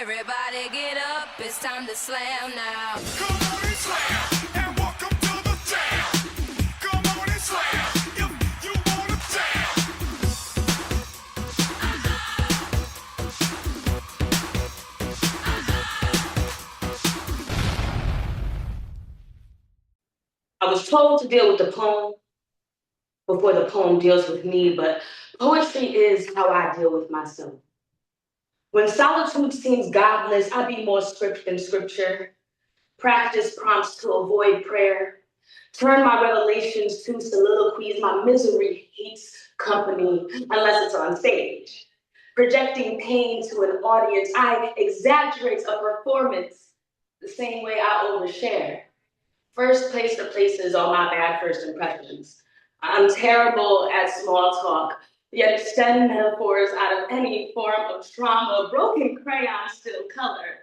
Everybody get up, it's time to slam now. Come on and slam, and welcome to the jam. Come on and slam, if you wanna jam. I was told to deal with the poem before the poem deals with me, but poetry is how I deal with myself. When solitude seems godless, I be more script than scripture. Practice prompts to avoid prayer. Turn my revelations to soliloquies. My misery hates company unless it's on stage. Projecting pain to an audience, I exaggerate a performance the same way I overshare. First place to places are my bad first impressions. I'm terrible at small talk, yet extend metaphors out of any form of trauma. Broken crayons still color,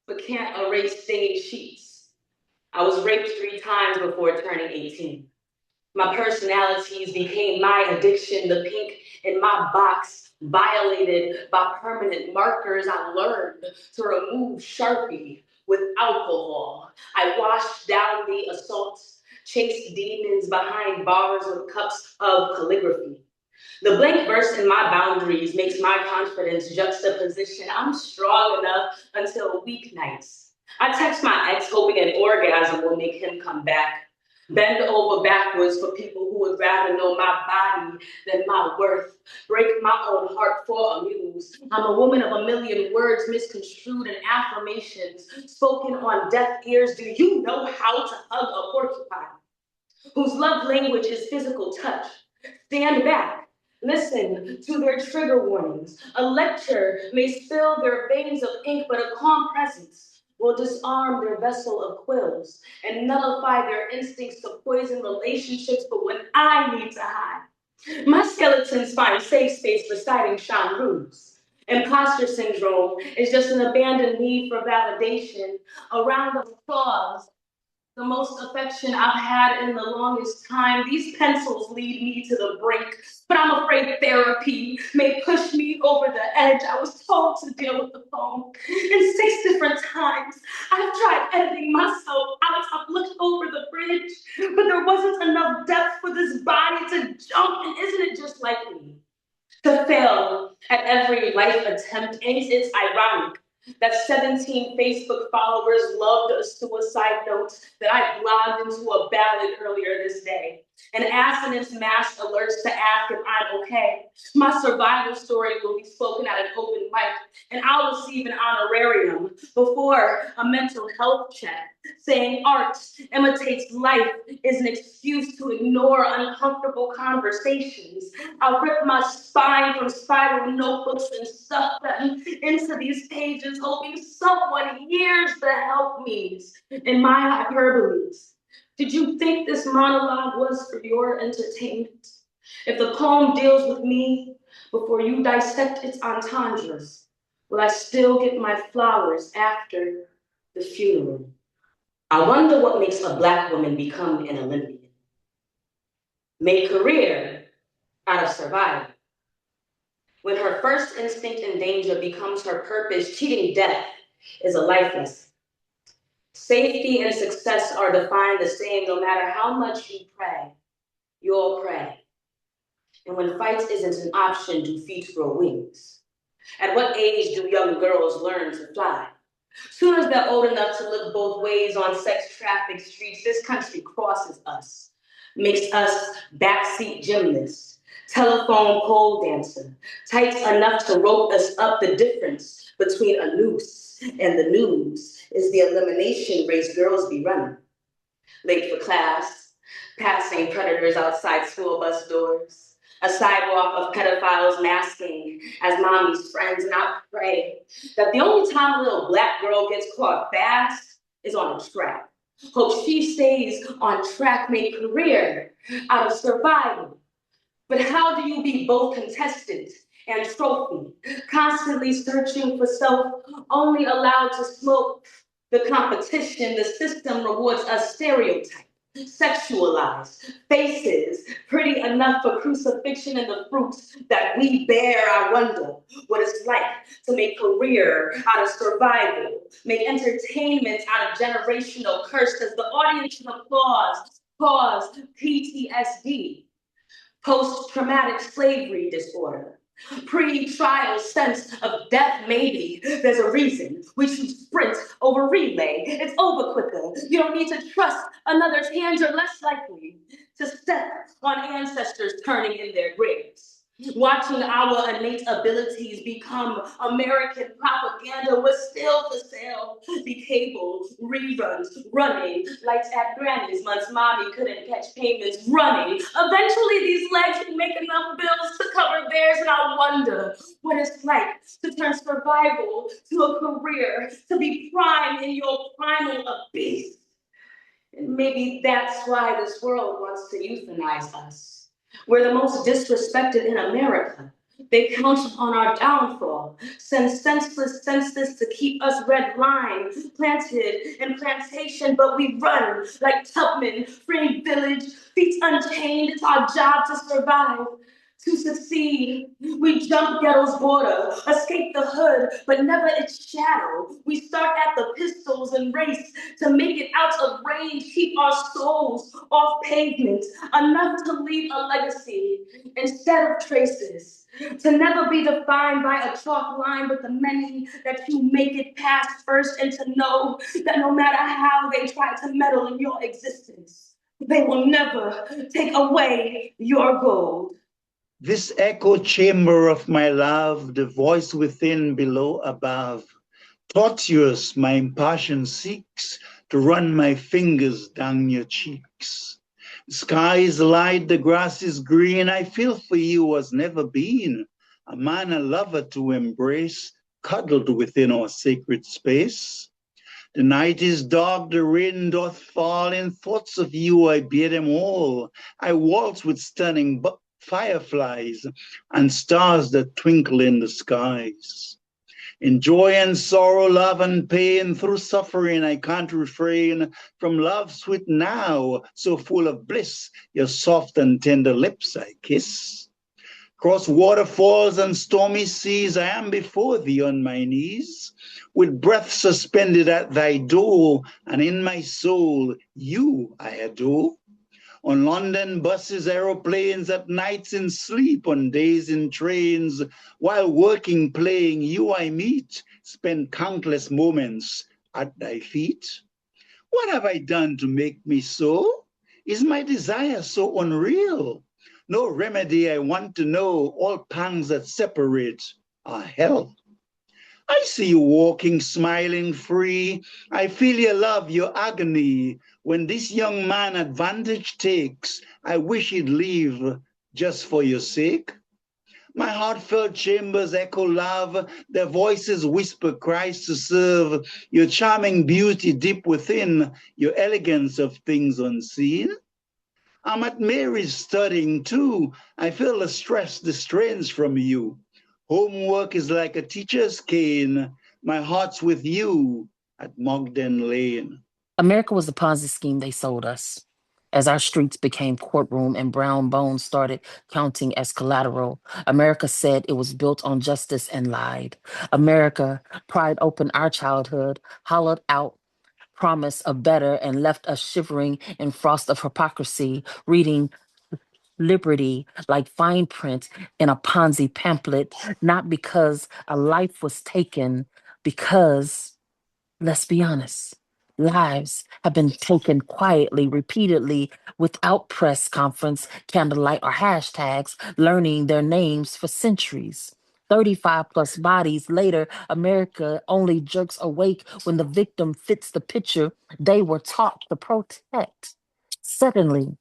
but can't erase stained sheets. I was raped 3 times before turning 18. My personalities became my addiction, the pink in my box, violated by permanent markers. I learned to remove Sharpie with alcohol. I washed down the assaults, chased demons behind bars with cups of calligraphy. The blank verse in my boundaries makes my confidence juxtaposition. I'm strong enough until weeknights. I text my ex hoping an orgasm will make him come back. Bend over backwards for people who would rather know my body than my worth. Break my own heart for a muse. I'm a woman of a million words misconstrued and affirmations spoken on deaf ears. Do you know how to hug a porcupine? Whose love language is physical touch. Stand back. Listen to their trigger warnings. A lecture may spill their veins of ink, but a calm presence will disarm their vessel of quills and nullify their instincts to poison relationships. But when I need to hide, my skeletons find safe space reciting Shanrus. Imposter syndrome is just an abandoned need for validation. A round of applause, the most affection I've had in the longest time. These pencils lead me to the brink, but I'm afraid therapy may push me over the edge. I was told to deal with the phone in 6 different times. I've tried editing myself out. I've looked over the bridge, but there wasn't enough depth for this body to jump. And isn't it just like me to fail at every life attempt? Ain't it ironic that 17 Facebook followers loved a suicide note that I blogged into a ballad earlier this day? And assonance masked alerts to ask if I'm okay. My survival story will be spoken at an open mic, and I'll receive an honorarium before a mental health check, saying art imitates life is an excuse to ignore uncomfortable conversations. I'll rip my spine from spiral notebooks and stuff them into these pages, hoping someone hears the help me's in my hyperboles. Did you think this monologue was for your entertainment? If the poem deals with me before you dissect its entendres, will I still get my flowers after the funeral? I wonder what makes a Black woman become an Olympian. Make career out of survival. When her first instinct in danger becomes her purpose, cheating death is a life lesson. Safety and success are defined the same no matter how much you pray, you'll pray. And when fight isn't an option, do feet grow wings? At what age do young girls learn to fly? Soon as they're old enough to look both ways on sex trafficked streets, this country crosses us, makes us backseat gymnasts, telephone pole dancer, tight enough to rope us up. The difference between a noose and the news is the elimination race girls be running. Late for class, passing predators outside school bus doors, a sidewalk of pedophiles masking as mommy's friends. And I pray that the only time a little Black girl gets caught fast is on a track. Hope she stays on track, make career out of survival. But how do you be both contestant and trophy, constantly searching for self, only allowed to smoke the competition? The system rewards a stereotype, sexualized, faces pretty enough for crucifixion and the fruits that we bear. I wonder what it's like to make career out of survival, make entertainment out of generational curse. Does the audience applause cause PTSD, post-traumatic slavery disorder, pre-trial sense of death? Maybe there's a reason we choose sprint over relay. It's over quicker. You don't need to trust another hand. You're less likely to step on ancestors turning in their graves. Watching our innate abilities become American propaganda was still for sale. The cable reruns, running lights at Granny's months mommy couldn't catch payments, running. Eventually these legs can make enough bills to cover theirs, and I wonder what it's like to turn survival to a career, to be prime in your primal beast. And maybe that's why this world wants to euthanize us. We're the most disrespected in America. They count on our downfall, send senseless census to keep us red line, planted in plantation, but we run like Tubman, free village, feet unchained. It's our job to survive. To succeed, we jump ghetto's border, escape the hood, but never its shadow. We start at the pistols and race to make it out of range, keep our souls off pavement, enough to leave a legacy instead of traces. To never be defined by a chalk line, but the many that you make it past first, and to know that no matter how they try to meddle in your existence, they will never take away your gold. This echo chamber of my love, the voice within, below, above, tortuous my impassion seeks to run my fingers down your cheeks. The sky is light, the grass is green, I feel for you as never been, a man, a lover to embrace, cuddled within our sacred space. The night is dark, the rain doth fall, in thoughts of you I bear them all. I waltz with stunning fireflies and stars that twinkle in the skies. In joy and sorrow, love and pain, through suffering I can't refrain from love sweet now, so full of bliss, your soft and tender lips I kiss. Across waterfalls and stormy seas, I am before thee on my knees, with breath suspended at thy door, and in my soul you I adore. On London buses, aeroplanes, at nights in sleep, on days in trains, while working, playing, you I meet, spend countless moments at thy feet. What have I done to make me so? Is my desire so unreal? No remedy I want to know, all pangs that separate are hell. I see you walking, smiling, free. I feel your love, your agony. When this young man advantage takes, I wish he'd leave just for your sake. My heartfelt chambers echo love, their voices whisper Christ to serve, your charming beauty deep within, your elegance of things unseen. I'm at Mary's studying too. I feel the stress, the strains from you. Homework is like a teacher's cane. My heart's with you at Mogden Lane. America was the Ponzi scheme they sold us. As our streets became courtroom and brown bones started counting as collateral, America said it was built on justice and lied. America pried open our childhood, hollowed out promise of better, and left us shivering in frost of hypocrisy, reading liberty like fine print in a Ponzi pamphlet, not because a life was taken, because, let's be honest, lives have been taken quietly, repeatedly, without press conference, candlelight, or hashtags, learning their names for centuries. 35 plus bodies later, America only jerks awake when the victim fits the picture they were taught to protect. Suddenly,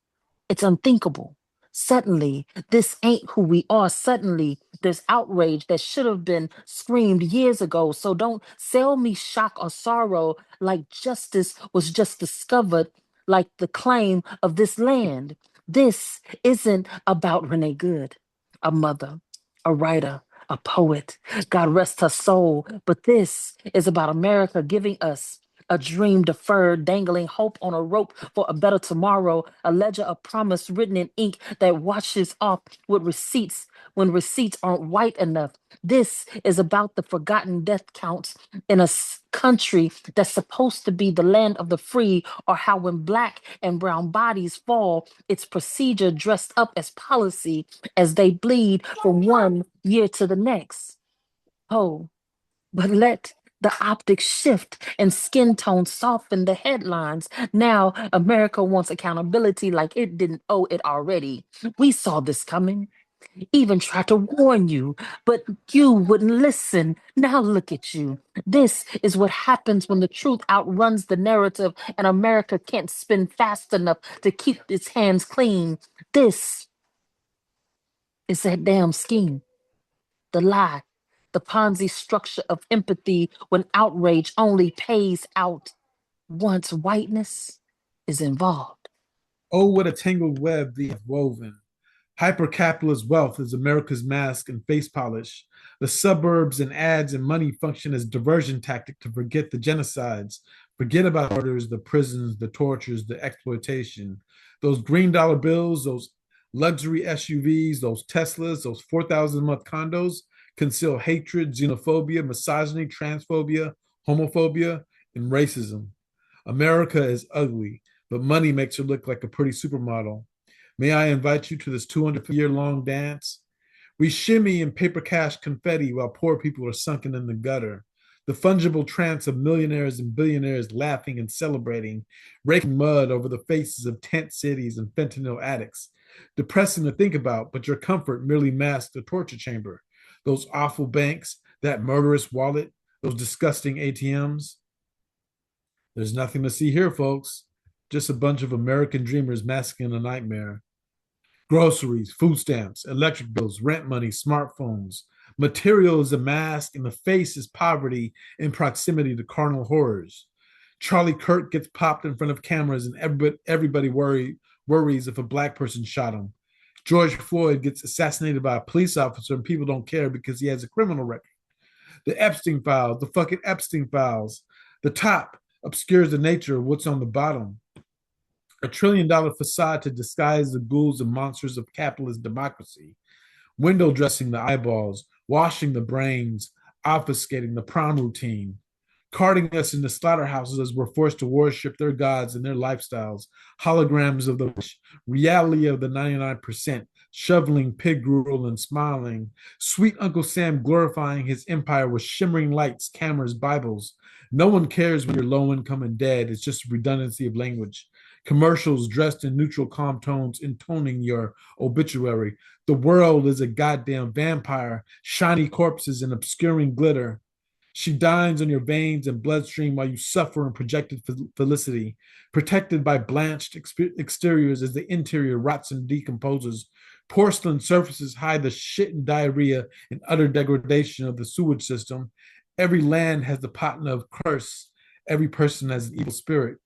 it's unthinkable. Suddenly, this ain't who we are. Suddenly, there's outrage that should have been screamed years ago. So don't sell me shock or sorrow like justice was just discovered, like the claim of this land. This isn't about Renee Good, a mother, a writer, a poet. God rest her soul. But this is about America giving us A dream deferred, dangling hope on a rope for a better tomorrow, a ledger of promise written in ink that washes off with receipts when receipts aren't white enough. This is about the forgotten death counts in a country that's supposed to be the land of the free, or how when black and brown bodies fall, it's procedure dressed up as policy as they bleed from one year to the next. Oh, but let the optics shift and skin tone soften the headlines. Now, America wants accountability like it didn't owe it already. We saw this coming, even tried to warn you, but you wouldn't listen. Now look at you. This is what happens when the truth outruns the narrative and America can't spin fast enough to keep its hands clean. This is that damn scheme, the lie, the Ponzi structure of empathy when outrage only pays out once whiteness is involved. Oh, what a tangled web thee hath woven. Hyper-capitalist wealth is America's mask and face polish. The suburbs and ads and money function as diversion tactic to forget the genocides, forget about murders, the prisons, the tortures, the exploitation. Those green dollar bills, those luxury SUVs, those Teslas, those 4,000 a month condos conceal hatred, xenophobia, misogyny, transphobia, homophobia, and racism. America is ugly, but money makes her look like a pretty supermodel. May I invite you to this 200-year-long dance? We shimmy in paper cash confetti while poor people are sunken in the gutter. The fungible trance of millionaires and billionaires laughing and celebrating, raking mud over the faces of tent cities and fentanyl addicts. Depressing to think about, but your comfort merely masks the torture chamber. Those awful banks, that murderous wallet, those disgusting ATMs. There's nothing to see here, folks. Just a bunch of American dreamers masking a nightmare. Groceries, food stamps, electric bills, rent money, smartphones. Material is a mask and the face is poverty in proximity to carnal horrors. Charlie Kirk gets popped in front of cameras and everybody worries if a black person shot him. George Floyd gets assassinated by a police officer and people don't care because he has a criminal record. The Epstein files, the fucking Epstein files. The top obscures the nature of what's on the bottom. $1 trillion facade to disguise the ghouls and monsters of capitalist democracy. Window dressing the eyeballs, washing the brains, obfuscating the prom routine. Carting us into slaughterhouses as we're forced to worship their gods and their lifestyles, holograms of the reality of the 99%, shoveling pig gruel and smiling, sweet Uncle Sam glorifying his empire with shimmering lights, cameras, Bibles. No one cares when you're low income and dead. It's just redundancy of language. Commercials dressed in neutral calm tones intoning your obituary. The world is a goddamn vampire, shiny corpses and obscuring glitter. She dines on your veins and bloodstream while you suffer in projected felicity, protected by blanched exteriors as the interior rots and decomposes. Porcelain surfaces hide the shit and diarrhea and utter degradation of the sewage system. Every land has the patina of curse. Every person has an evil spirit.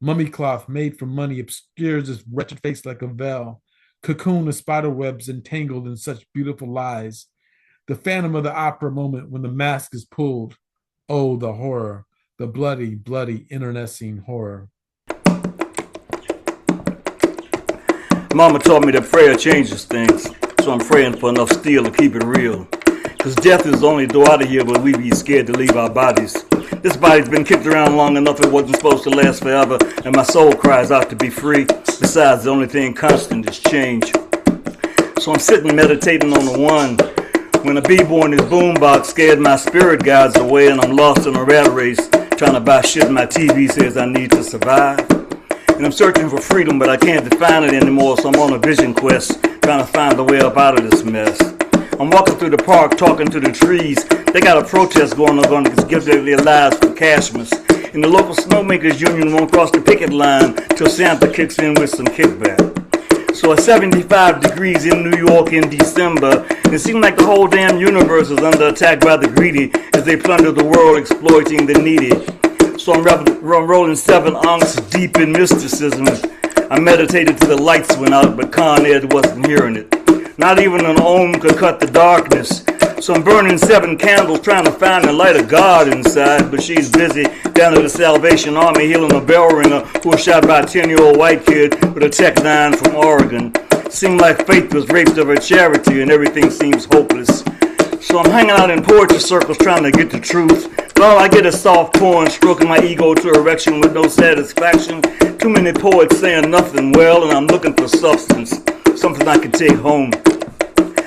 Mummy cloth made from money obscures its wretched face like a veil. Cocoon of spider webs entangled in such beautiful lies. The Phantom of the Opera moment when the mask is pulled. Oh, the horror, the bloody, bloody, internecine horror. Mama taught me that prayer changes things, so I'm praying for enough steel to keep it real. Because death is the only door out of here, but we be scared to leave our bodies. This body's been kicked around long enough, it wasn't supposed to last forever, and my soul cries out to be free. Besides, the only thing constant is change. So I'm sitting meditating on the one, when a b-boy in his boombox scared my spirit guides away and I'm lost in a rat race, trying to buy shit my TV says I need to survive. And I'm searching for freedom, but I can't define it anymore, so I'm on a vision quest, trying to find the way up out of this mess. I'm walking through the park, talking to the trees. They got a protest going on, going to give their lives for Cashmas. And the local snowmakers union won't cross the picket line till Santa kicks in with some kickback. So at 75 degrees in New York in December, it seemed like the whole damn universe is under attack by the greedy as they plunder the world, exploiting the needy. So I'm rolling 7 ounces deep in mysticism. I meditated till the lights went out, but Con Ed wasn't hearing it. Not even an ohm could cut the darkness. So I'm burning 7 candles trying to find the light of God inside, but she's busy down at the Salvation Army healing a bell ringer who was shot by a 10-year-old white kid with a Tech 9 from Oregon. Seemed like faith was raped of her charity and everything seems hopeless. So I'm hanging out in poetry circles trying to get the truth. But all I get is soft porn, stroking my ego to erection with no satisfaction. Too many poets saying nothing well, and I'm looking for substance, something I can take home.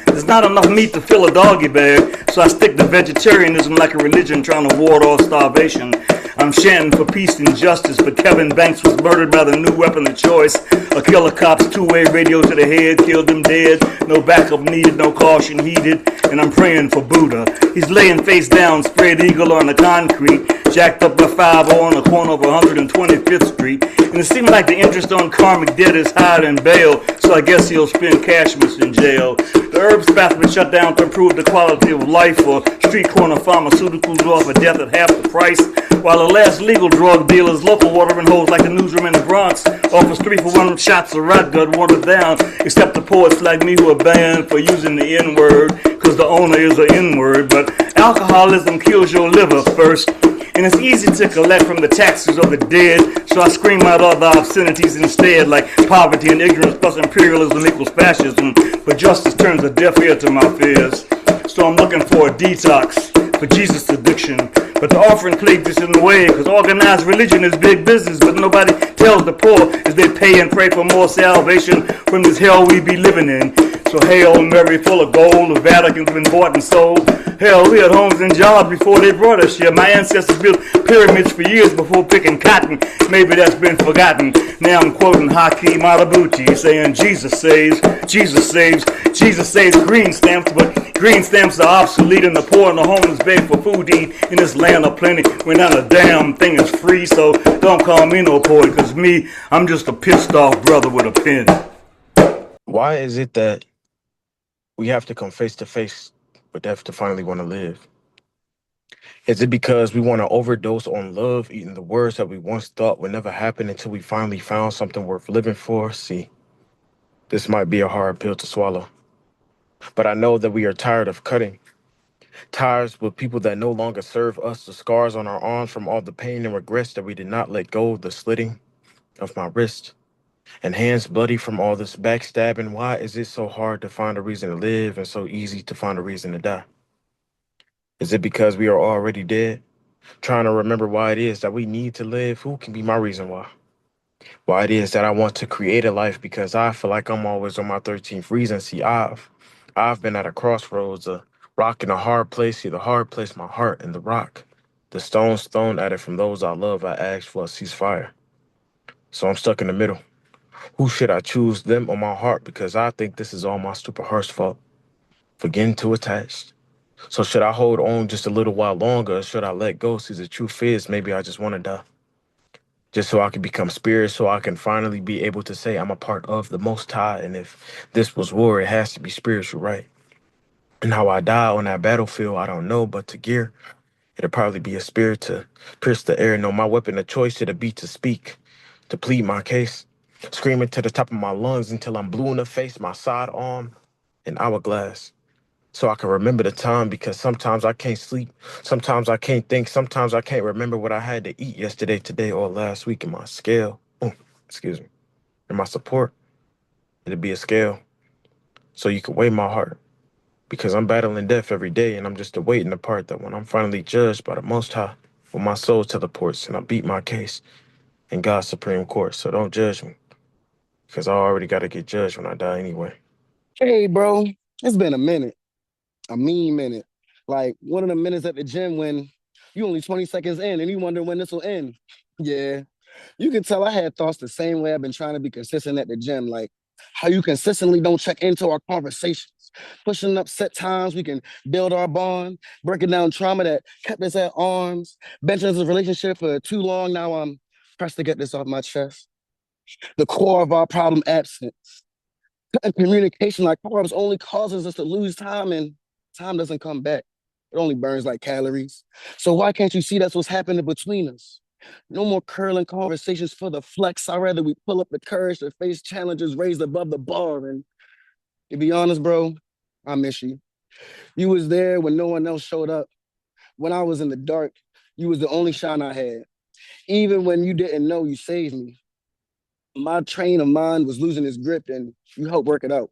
There's not enough meat to fill a doggy bag, so I stick to vegetarianism like a religion trying to ward off starvation. I'm chanting for peace and justice, but Kevin Banks was murdered by the new weapon of choice. A killer cop's 2-way radio to the head, killed him dead. No backup needed, no caution heeded, and I'm praying for Buddha. He's laying face down, spread eagle on the concrete, jacked up by 5 on the corner of 125th Street. And it seems like the interest on karmic debt is higher than bail, so I guess he'll spend Cashmas in jail. The herb spat's been shut down to improve the quality of life for street corner pharmaceuticals offer death at half the price, while the last legal drug dealers, local watering holes like the newsroom in the Bronx, offers 3-for-1 shots of rotgut watered down, except the poets like me who are banned for using the N-word, because the owner is an N-word. But alcoholism kills your liver first, and it's easy to collect from the taxes of the dead, so I scream out other obscenities instead, like poverty and ignorance plus imperialism equals fascism, but justice turns a deaf ear to my fears. So I'm looking for a detox for Jesus addiction, but the offering plate gets in the way, because organized religion is big business, but nobody tells the poor as they pay and pray for more salvation from this hell we be living in. So Hail Mary, full of gold, the Vatican's been bought and sold. Hell, we had homes and jobs before they brought us here. My ancestors built pyramids for years before picking cotton. Maybe that's been forgotten. Now I'm quoting Hakeem Alabuti, saying Jesus saves, Jesus saves, Jesus saves green stamps, but green stamps are obsolete and the poor and the homeless beg for food to eat in this land of plenty when not a damn thing is free. So don't call me no poet, because me, I'm just a pissed off brother with a pen. Why is it that we have to come face to face with death to finally want to live? Is it because we want to overdose on love, eating the words that we once thought would never happen until we finally found something worth living for? See, this might be a hard pill to swallow, but I know that we are tired of cutting. Tired with people that no longer serve us, the scars on our arms from all the pain and regrets that we did not let go, the slitting of my wrist, and hands bloody from all this backstabbing. Why is it so hard to find a reason to live and so easy to find a reason to die? Is it because we are already dead? Trying to remember why it is that we need to live. Who can be my reason why? Why it is that I want to create a life, because I feel like I'm always on my 13th reason. See, I've been at a crossroads, a rock in a hard place. See, the hard place, my heart, and the rock. The stones thrown at it from those I love, I asked for a ceasefire. So I'm stuck in the middle. Who should I choose, them or my heart? Because I think this is all my stupid heart's fault for getting too attached. So should I hold on just a little while longer, or should I let go? See, the truth is, maybe I just want to die. Just so I can become spirit, so I can finally be able to say I'm a part of the Most High. And if this was war, it has to be spiritual, right? And how I die on that battlefield, I don't know, but to gear, it'll probably be a spirit to pierce the air. No, my weapon of choice should be to speak, to plead my case, screaming to the top of my lungs until I'm blue in the face, my side arm, an hourglass. So I can remember the time, because sometimes I can't sleep, sometimes I can't think, sometimes I can't remember what I had to eat yesterday, today, or last week. In my scale, excuse me, in my support, it'd be a scale so you can weigh my heart, because I'm battling death every day, and I'm just awaiting the part that when I'm finally judged by the Most High, when my soul teleports and I beat my case in God's Supreme Court. So don't judge me, because I already got to get judged when I die anyway. Hey, bro, it's been a minute, a mean minute. Like one of the minutes at the gym when you only 20 seconds in and you wonder when this will end. Yeah, you can tell I had thoughts the same way I've been trying to be consistent at the gym. Like how you consistently don't check into our conversations, pushing up set times we can build our bond, breaking down trauma that kept us at arms, benching us a relationship for too long. Now I'm pressed to get this off my chest. The core of our problem absent. Communication like carbs only causes us to lose time, and time doesn't come back. It only burns like calories. So why can't you see that's what's happening between us? No more curling conversations for the flex. I'd rather we pull up the courage to face challenges raised above the bar. And to be honest, bro, I miss you. You was there when no one else showed up. When I was in the dark, you was the only shine I had. Even when you didn't know, you saved me. My train of mind was losing its grip and you helped work it out.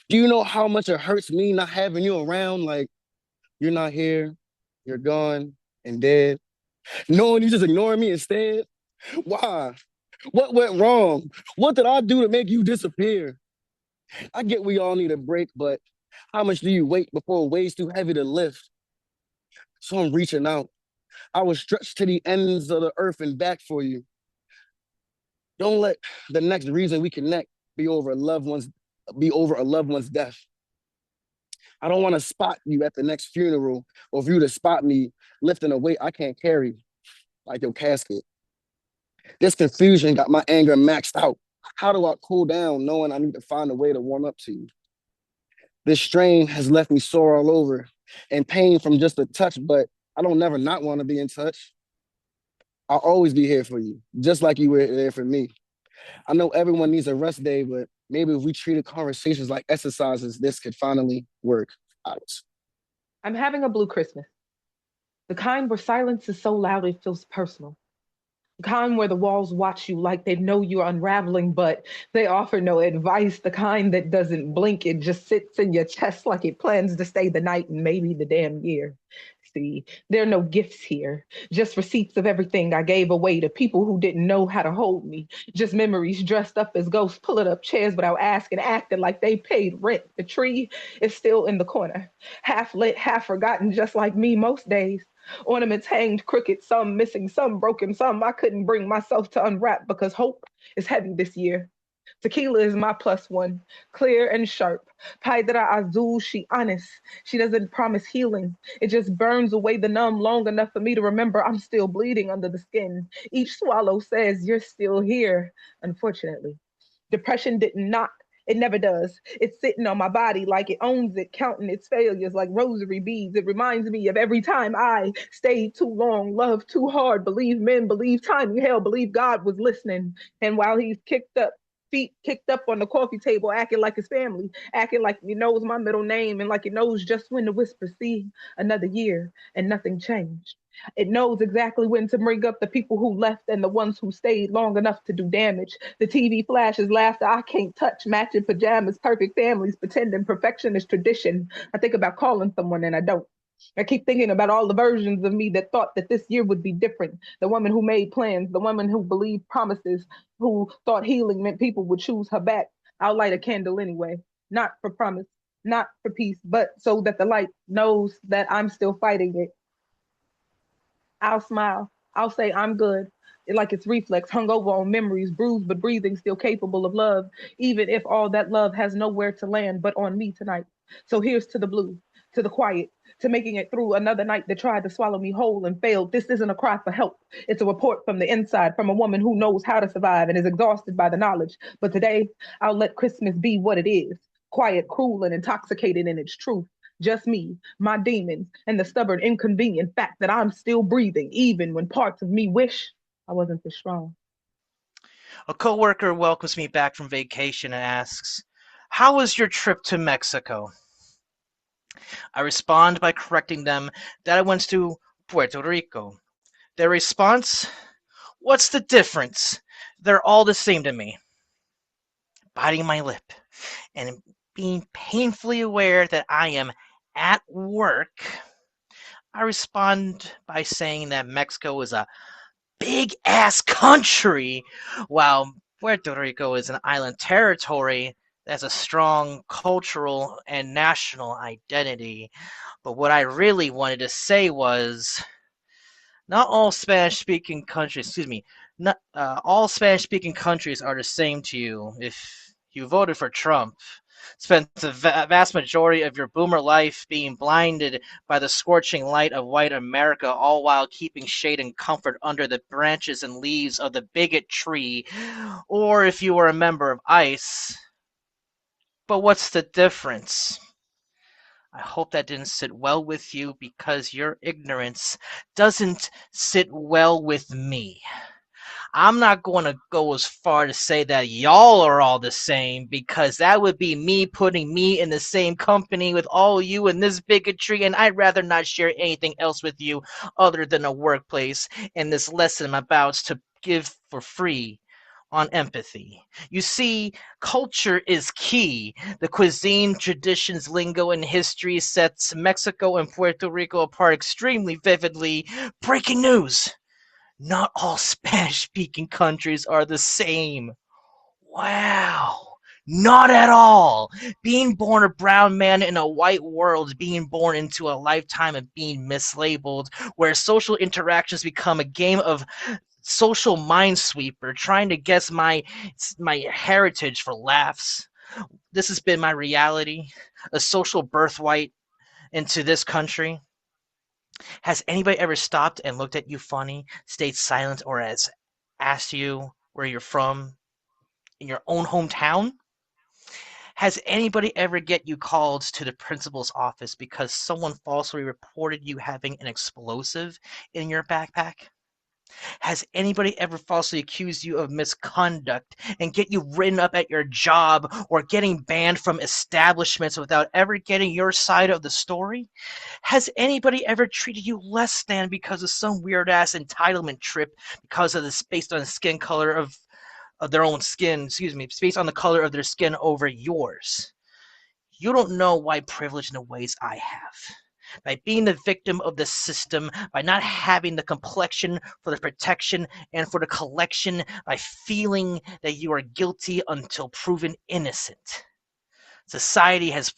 Do you know how much it hurts me not having you around? Like, you're not here, you're gone and dead. Knowing you just ignoring me instead? Why? What went wrong? What did I do to make you disappear? I get we all need a break, but how much do you wait before a weight's too heavy to lift? So I'm reaching out. I was stretched to the ends of the earth and back for you. Don't let the next reason we connect be over a loved one's death. I don't want to spot you at the next funeral or for you to spot me lifting a weight I can't carry, like your casket. This confusion got my anger maxed out. How do I cool down knowing I need to find a way to warm up to you? This strain has left me sore all over and pain from just a touch, but I don't never not want to be in touch. I'll always be here for you, just like you were there for me. I know everyone needs a rest day, but maybe if we treated conversations like exercises, this could finally work out. I'm having a blue Christmas. The kind where silence is so loud it feels personal. The kind where the walls watch you like they know you're unraveling, but they offer no advice. The kind that doesn't blink, it just sits in your chest like it plans to stay the night and maybe the damn year. See, there are no gifts here, just receipts of everything I gave away to people who didn't know how to hold me. Just memories dressed up as ghosts, pulling up chairs without asking, acting like they paid rent. The tree is still in the corner, half lit, half forgotten, just like me most days. Ornaments hanged crooked, some missing, some broken, some I couldn't bring myself to unwrap because hope is heavy this year. Tequila is my plus one, clear and sharp. Paidra Azul, she honest. She doesn't promise healing. It just burns away the numb long enough for me to remember I'm still bleeding under the skin. Each swallow says you're still here, unfortunately. Depression did not. It never does. It's sitting on my body like it owns it, counting its failures like rosary beads. It reminds me of every time I stayed too long, loved too hard, believed men, believed timing, hell, believed God was listening. And while he's feet kicked up on the coffee table, acting like his family, acting like he knows my middle name and like it knows just when to whisper, see, another year and nothing changed. It knows exactly when to bring up the people who left and the ones who stayed long enough to do damage. The TV flashes laughter I can't touch, matching pajamas, perfect families, pretending perfection is tradition. I think about calling someone and I don't. I keep thinking about all the versions of me that thought that this year would be different. The woman who made plans, the woman who believed promises, who thought healing meant people would choose her back. I'll light a candle anyway, not for promise, not for peace, but so that the light knows that I'm still fighting it. I'll smile. I'll say I'm good. Like it's reflex, hung over on memories, bruised but breathing, still capable of love, even if all that love has nowhere to land but on me tonight. So here's to the blue, to the quiet, to making it through another night that tried to swallow me whole and failed. This isn't a cry for help. It's a report from the inside, from a woman who knows how to survive and is exhausted by the knowledge. But today, I'll let Christmas be what it is, quiet, cruel, and intoxicated in its truth. Just me, my demons, and the stubborn, inconvenient fact that I'm still breathing, even when parts of me wish I wasn't this strong. A coworker welcomes me back from vacation and asks, "How was your trip to Mexico?" I respond by correcting them that I went to Puerto Rico. Their response, "What's the difference? They're all the same to me." Biting my lip and being painfully aware that I am at work, I respond by saying that Mexico is a big ass country, while Puerto Rico is an island territory that has a strong cultural and national identity. But what I really wanted to say was, not all Spanish-speaking countries, not all Spanish-speaking countries are the same to you. If you voted for Trump, spent the vast majority of your boomer life being blinded by the scorching light of white America, all while keeping shade and comfort under the branches and leaves of the bigot tree, or if you were a member of ICE. But what's the difference? I hope that didn't sit well with you, because your ignorance doesn't sit well with me. I'm not going to go as far to say that y'all are all the same, because that would be me putting me in the same company with all you in this bigotry, and I'd rather not share anything else with you other than a workplace and this lesson I'm about to give for free on empathy. You see, culture is key. The cuisine, traditions, lingo, and history sets Mexico and Puerto Rico apart extremely vividly. Breaking news! Not all Spanish-speaking countries are the same. Wow. Not at all. Being born a brown man in a white world, being born into a lifetime of being mislabeled, where social interactions become a game of social minesweeper, trying to guess my heritage for laughs. This has been my reality, a social birthright into this country. Has anybody ever stopped and looked at you funny, stayed silent, or has asked you where you're from in your own hometown? Has anybody ever get you called to the principal's office because someone falsely reported you having an explosive in your backpack? Has anybody ever falsely accused you of misconduct and get you written up at your job or getting banned from establishments without ever getting your side of the story? Has anybody ever treated you less than because of some weird ass entitlement trip because of this based on the skin color of their own skin, based on the color of their skin over yours? You don't know why privilege in the ways I have. By being the victim of the system, by not having the complexion for the protection and for the collection, by feeling that you are guilty until proven innocent. Society has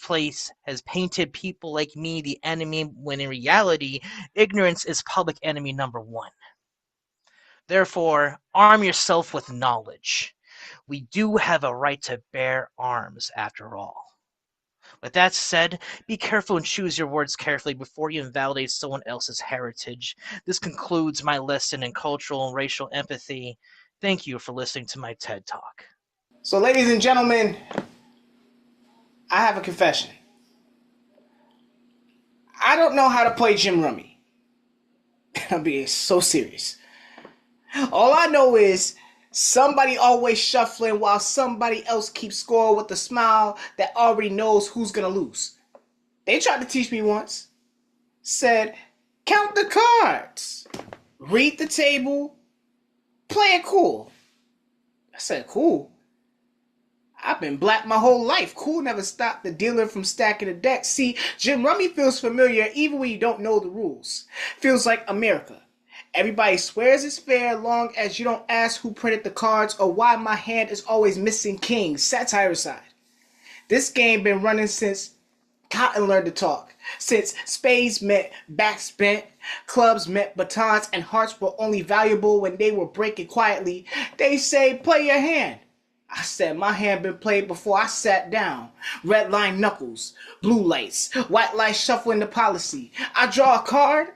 painted people like me the enemy, when in reality, ignorance is public enemy number one. Therefore, arm yourself with knowledge. We do have a right to bear arms, after all. With that said, be careful and choose your words carefully before you invalidate someone else's heritage. This concludes my lesson in cultural and racial empathy. Thank you for listening to my TED Talk. So, ladies and gentlemen, I have a confession. I don't know how to play Jim Rummy. I'm being so serious. All I know is somebody always shuffling while somebody else keeps score with a smile that already knows who's gonna lose. They tried to teach me once. Said, count the cards, read the table, play it cool. I said, cool? I've been black my whole life. Cool never stopped the dealer from stacking the deck. See, Jim Rummy feels familiar even when you don't know the rules. Feels like America. Everybody swears it's fair long as you don't ask who printed the cards or why my hand is always missing kings. Satire aside. This game been running since Cotton learned to talk. Since spades meant backs bent, clubs meant batons, and hearts were only valuable when they were breaking quietly. They say, play your hand. I said my hand been played before I sat down. Red line knuckles, blue lights, white lights shuffling the policy. I draw a card.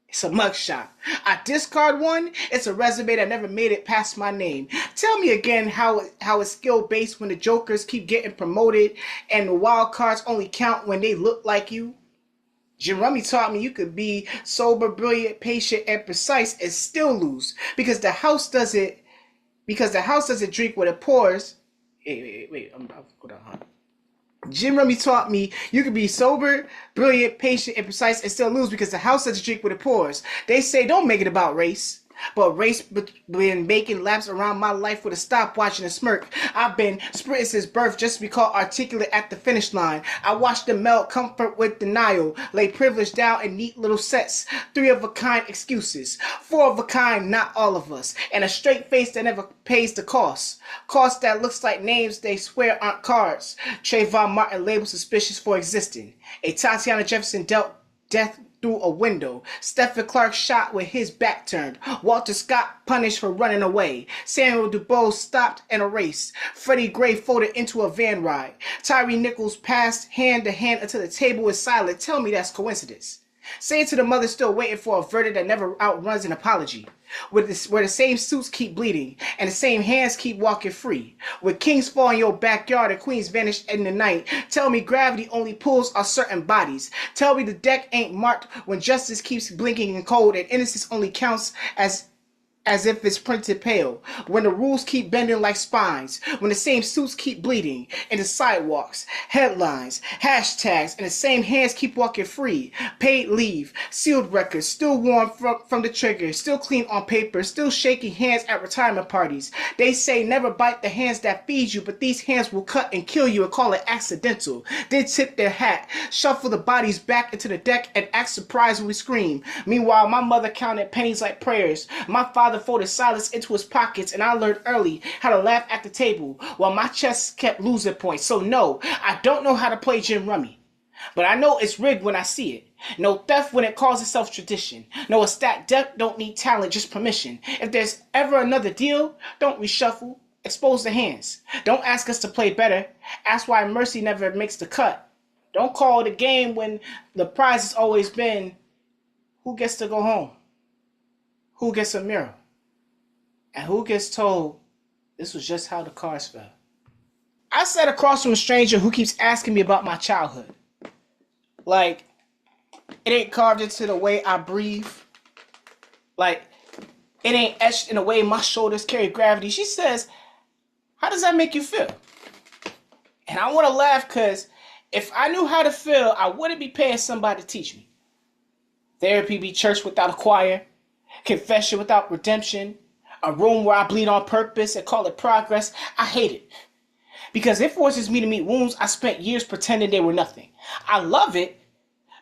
It's a mugshot. I discard one. It's a resume that never made it past my name. Tell me again how it's skill-based when the jokers keep getting promoted and the wild cards only count when they look like you. Jim Rummy taught me you could be sober, brilliant, patient, and precise and still lose because the house doesn't drink what it pours. Wait. Hold on. Jim Rummy taught me you can be sober, brilliant, patient, and precise and still lose because the house doesn't drink what it pours. They say don't make it about race. But race been making laps around my life with a stopwatch and a smirk. I've been sprinting since birth just to be called articulate at the finish line. I watched them melt comfort with denial, lay privilege down in neat little sets. 3 of a kind excuses, 4 of a kind, not all of us, and a straight face that never pays the cost. Cost that looks like names they swear aren't cards. Trayvon Martin labeled suspicious for existing. A Tatiana Jefferson dealt death through a window. Stephen Clark shot with his back turned. Walter Scott punished for running away. Samuel DuBose stopped in a race. Freddie Gray folded into a van ride. Tyree Nichols passed hand to hand until the table was silent. Tell me that's coincidence. Say it to the mother still waiting for a verdict that never outruns an apology. Where the same suits keep bleeding and the same hands keep walking free. Where kings fall in your backyard and queens vanish in the night. Tell me gravity only pulls on certain bodies. Tell me the deck ain't marked when justice keeps blinking in cold and innocence only counts as as if it's printed pale, when the rules keep bending like spines, when the same suits keep bleeding in the sidewalks, headlines, hashtags, and the same hands keep walking free, paid leave, sealed records, still warm from the trigger, still clean on paper, still shaking hands at retirement parties. They say never bite the hands that feed you, but these hands will cut and kill you and call it accidental. Then tip their hat, shuffle the bodies back into the deck, and act surprised when we scream. Meanwhile, my mother counted pennies like prayers. My father folded silence into his pockets, and I learned early how to laugh at the table while my chest kept losing points. So no, I don't know how to play gin rummy, but I know it's rigged when I see it. No theft when it calls itself tradition. No, a stacked deck don't need talent, just permission. If there's ever another deal, don't reshuffle. Expose the hands. Don't ask us to play better. Ask why mercy never makes the cut. Don't call it a game when the prize has always been who gets to go home, who gets a mirror, and who gets told this was just how the cards fell. I sat across from a stranger who keeps asking me about my childhood. Like, it ain't carved into the way I breathe. Like, it ain't etched in the way my shoulders carry gravity. She says, how does that make you feel? And I want to laugh because if I knew how to feel, I wouldn't be paying somebody to teach me. Therapy be church without a choir, confession without redemption, a room where I bleed on purpose and call it progress. I hate it because it forces me to meet wounds I spent years pretending they were nothing. I love it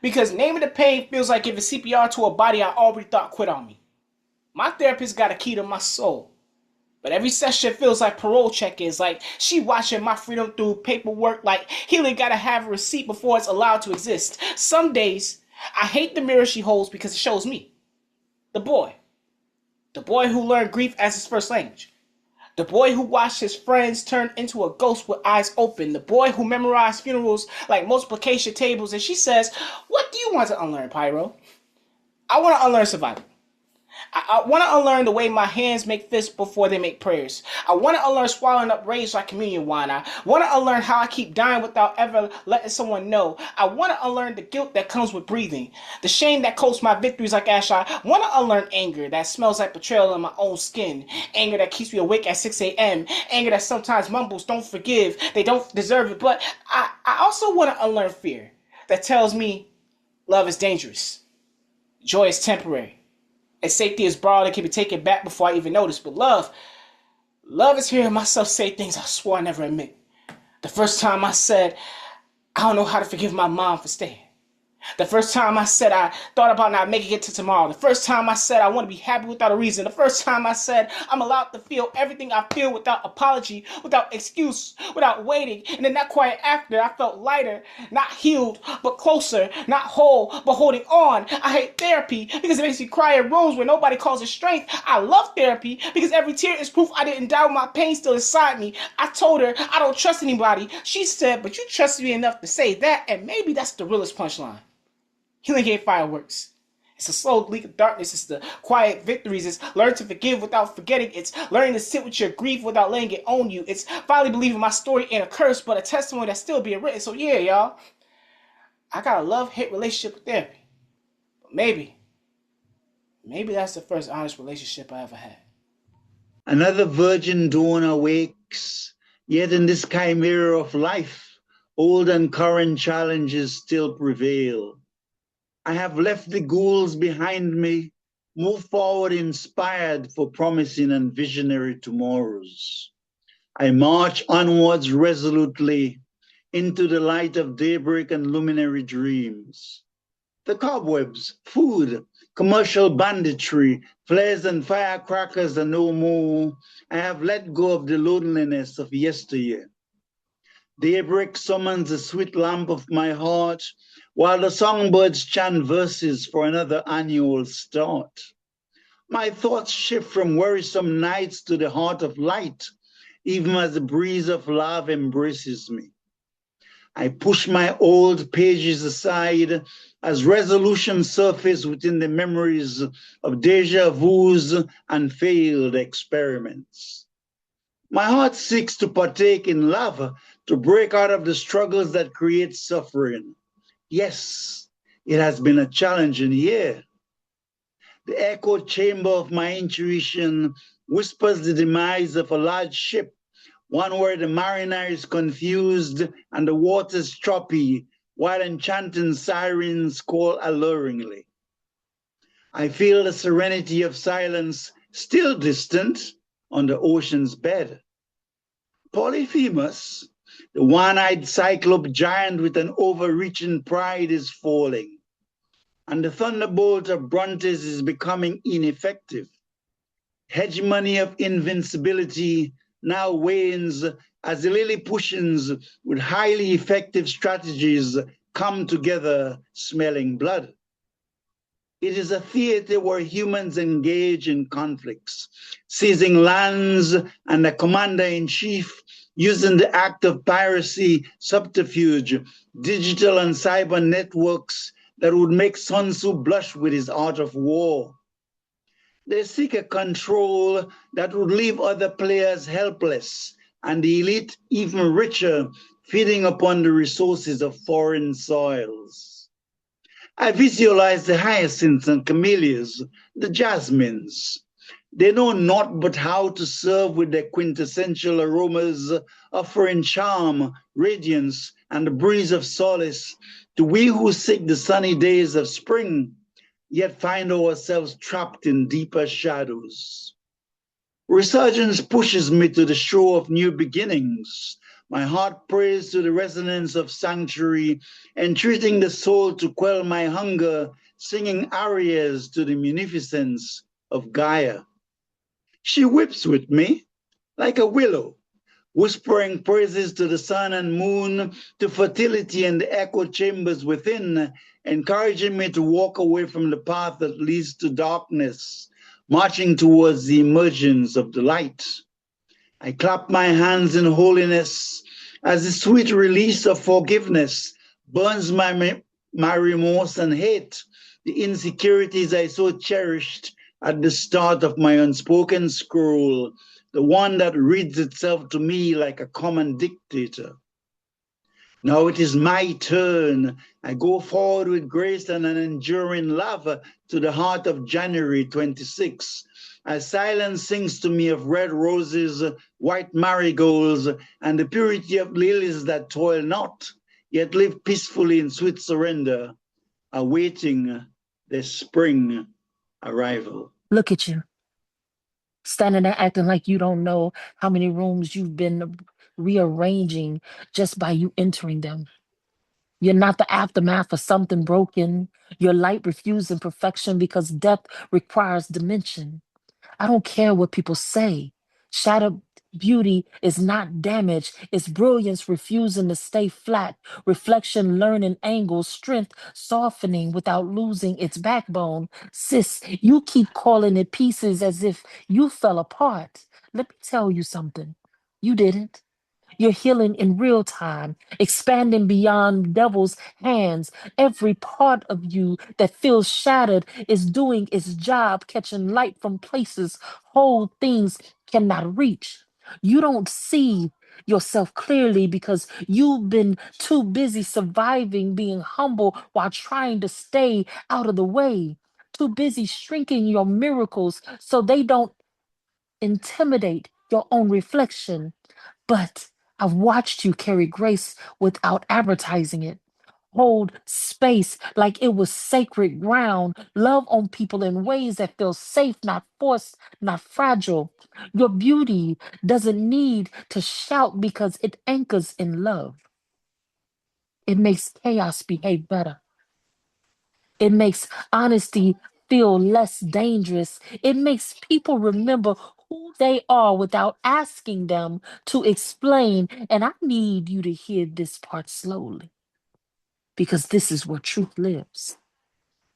because naming the pain feels like giving CPR to a body I already thought quit on me. My therapist got a key to my soul, but every session feels like parole check-ins, like she watching my freedom through paperwork, like healing gotta have a receipt before it's allowed to exist. Some days, I hate the mirror she holds because it shows me. The boy who learned grief as his first language. The boy who watched his friends turn into a ghost with eyes open. The boy who memorized funerals like multiplication tables. And she says, what do you want to unlearn, Pyro? I want to unlearn survival. I want to unlearn the way my hands make fists before they make prayers. I want to unlearn swallowing up rage like communion wine. I want to unlearn how I keep dying without ever letting someone know. I want to unlearn the guilt that comes with breathing, the shame that coats my victories like ash. I want to unlearn anger that smells like betrayal in my own skin, anger that keeps me awake at 6 a.m., anger that sometimes mumbles, don't forgive, they don't deserve it. But I also want to unlearn fear that tells me love is dangerous, joy is temporary, and safety is broad and can be taken back before I even notice. But love is hearing myself say things I swore I never admit. The first time I said, I don't know how to forgive my mom for staying. The first time I said I thought about not making it to tomorrow. The first time I said I want to be happy without a reason. The first time I said I'm allowed to feel everything I feel without apology, without excuse, without waiting. And then that quiet after, I felt lighter, not healed, but closer, not whole, but holding on. I hate therapy because it makes me cry in rooms where nobody calls it strength. I love therapy because every tear is proof I didn't die with my pain still inside me. I told her I don't trust anybody. She said, but you trusted me enough to say that, and maybe that's the realest punchline. Healing ain't fireworks. It's a slow leak of darkness. It's the quiet victories. It's learn to forgive without forgetting. It's learning to sit with your grief without letting it own you. It's finally believing my story ain't a curse, but a testimony that's still being written. So yeah, y'all, I got a love-hate relationship with therapy. But maybe that's the first honest relationship I ever had. Another virgin dawn awakes, yet in this chimera of life, old and current challenges still prevail. I have left the ghouls behind me, moved forward inspired for promising and visionary tomorrows. I march onwards resolutely into the light of daybreak and luminary dreams. The cobwebs, food, commercial banditry, flares and firecrackers are no more. I have let go of the loneliness of yesteryear. Daybreak summons the sweet lamp of my heart, while the songbirds chant verses for another annual start. My thoughts shift from worrisome nights to the heart of light, even as the breeze of love embraces me. I push my old pages aside as resolutions surface within the memories of deja vus and failed experiments. My heart seeks to partake in love, to break out of the struggles that create suffering. Yes, it has been a challenging year. The echo chamber of my intuition whispers the demise of a large ship, one where the mariner is confused and the waters choppy, while enchanting sirens call alluringly. I feel the serenity of silence still distant on the ocean's bed. Polyphemus, the one-eyed cyclope giant with an overreaching pride, is falling, and the thunderbolt of Brontes is becoming ineffective. Hegemony of invincibility now wanes as the Lilliputians with highly effective strategies come together smelling blood. It is a theater where humans engage in conflicts, seizing lands and the commander-in-chief using the act of piracy, subterfuge, digital and cyber networks that would make Sun Tzu blush with his art of war. They seek a control that would leave other players helpless and the elite even richer, feeding upon the resources of foreign soils. I visualize the hyacinths and camellias, the jasmines. They know not but how to serve with their quintessential aromas, offering charm, radiance, and the breeze of solace to we who seek the sunny days of spring, yet find ourselves trapped in deeper shadows. Resurgence pushes me to the shore of new beginnings. My heart prays to the resonance of sanctuary, entreating the soul to quell my hunger, singing arias to the munificence of Gaia. She whips with me like a willow, whispering praises to the sun and moon, to fertility and the echo chambers within, encouraging me to walk away from the path that leads to darkness, marching towards the emergence of the light. I clap my hands in holiness as the sweet release of forgiveness burns my remorse and hate, the insecurities I so cherished at the start of my unspoken scroll, the one that reads itself to me like a common dictator. Now it is my turn. I go forward with grace and an enduring love to the heart of January 26. As silence sings to me of red roses, white marigolds, and the purity of lilies that toil not, yet live peacefully in sweet surrender, awaiting their spring arrival. Look at you, standing there acting like you don't know how many rooms you've been rearranging just by you entering them. You're not the aftermath of something broken. Your light refusing perfection because depth requires dimension. I don't care what people say. Shattered beauty is not damage, it's brilliance refusing to stay flat, reflection learning angles, strength softening without losing its backbone. Sis, you keep calling it pieces as if you fell apart. Let me tell you something. You didn't. You're healing in real time, expanding beyond devil's hands. Every part of you that feels shattered is doing its job, catching light from places whole things cannot reach. You don't see yourself clearly because you've been too busy surviving, being humble while trying to stay out of the way. Too busy shrinking your miracles so they don't intimidate your own reflection. But I've watched you carry grace without advertising it. Hold space like it was sacred ground. Love on people in ways that feel safe, not forced, not fragile. Your beauty doesn't need to shout because it anchors in love. It makes chaos behave better. It makes honesty feel less dangerous. It makes people remember who they are without asking them to explain. And I need you to hear this part slowly because this is where truth lives.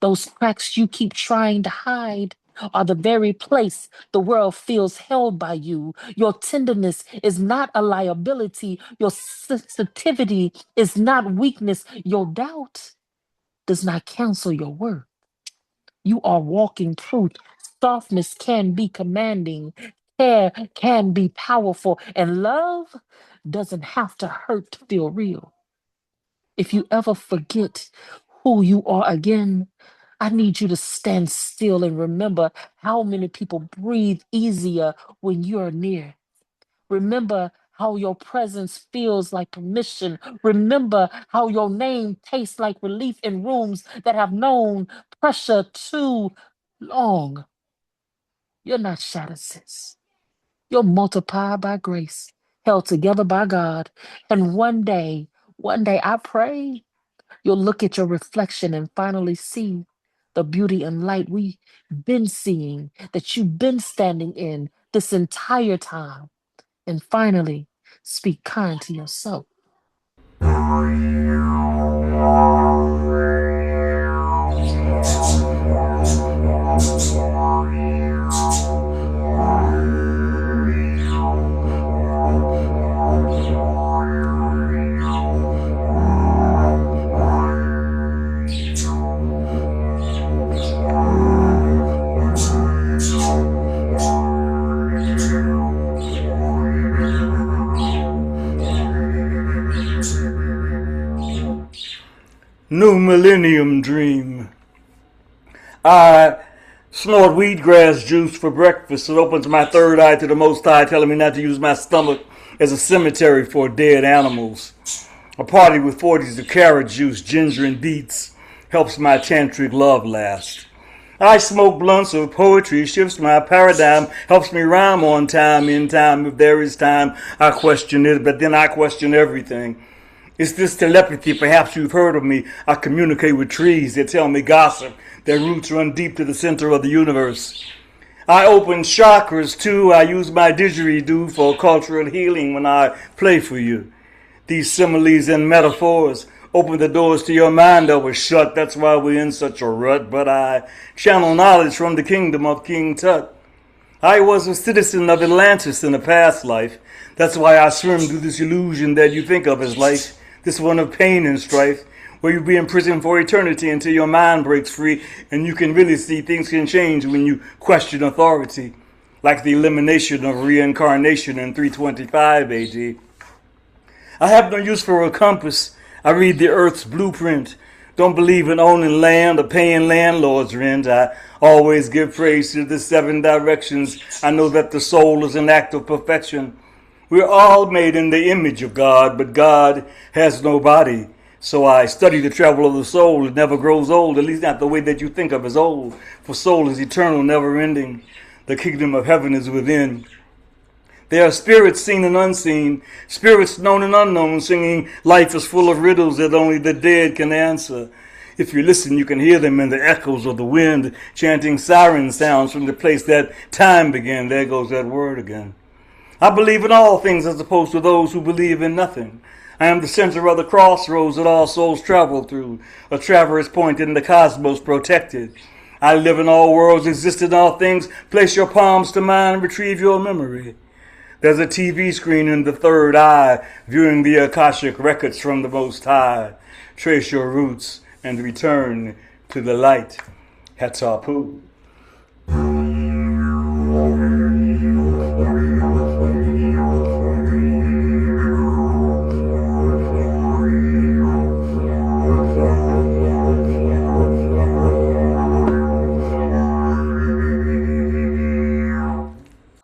Those cracks you keep trying to hide are the very place the world feels held by you. Your tenderness is not a liability. Your sensitivity is not weakness. Your doubt does not cancel your worth. You are walking truth. Softness can be commanding, care can be powerful, and love doesn't have to hurt to feel real. If you ever forget who you are again, I need you to stand still and remember how many people breathe easier when you're near. Remember how your presence feels like permission. Remember how your name tastes like relief in rooms that have known pressure too long. You're not shattered, sis. You're multiplied by grace, held together by God. And one day, I pray you'll look at your reflection and finally see the beauty and light we've been seeing, that you've been standing in this entire time. And finally, speak kind to yourself. New Millennium Dream. I snort wheatgrass juice for breakfast. It opens my third eye to the Most High, telling me not to use my stomach as a cemetery for dead animals. A party with 40s of carrot juice, ginger, and beets helps my tantric love last. I smoke blunts of poetry, shifts my paradigm, helps me rhyme on time, in time, if there is time. I question it, but then I question everything. It's this telepathy, perhaps you've heard of me. I communicate with trees, they tell me gossip. Their roots run deep to the center of the universe. I open chakras too. I use my didgeridoo for cultural healing when I play for you. These similes and metaphors open the doors to your mind that was shut. That's why we're in such a rut. But I channel knowledge from the kingdom of King Tut. I was a citizen of Atlantis in a past life. That's why I swim through this illusion that you think of as life. This one of pain and strife, where you'll be in prison for eternity until your mind breaks free and you can really see things can change when you question authority, like the elimination of reincarnation in 325 AD. I have no use for a compass. I read the earth's blueprint. Don't believe in owning land or paying landlord's rent. I always give praise to the 7 directions. I know that the soul is an act of perfection. We're all made in the image of God, but God has no body. So I study the travel of the soul. It never grows old, at least not the way that you think of as old. For soul is eternal, never ending. The kingdom of heaven is within. There are spirits seen and unseen, spirits known and unknown, singing life is full of riddles that only the dead can answer. If you listen, you can hear them in the echoes of the wind, chanting siren sounds from the place that time began. There goes that word again. I believe in all things as opposed to those who believe in nothing. I am the center of the crossroads that all souls travel through, a traverse point in the cosmos protected. I live in all worlds, exist in all things. Place your palms to mine and retrieve your memory. There's a TV screen in the third eye, viewing the Akashic records from the Most High. Trace your roots and return to the light. Hatapu.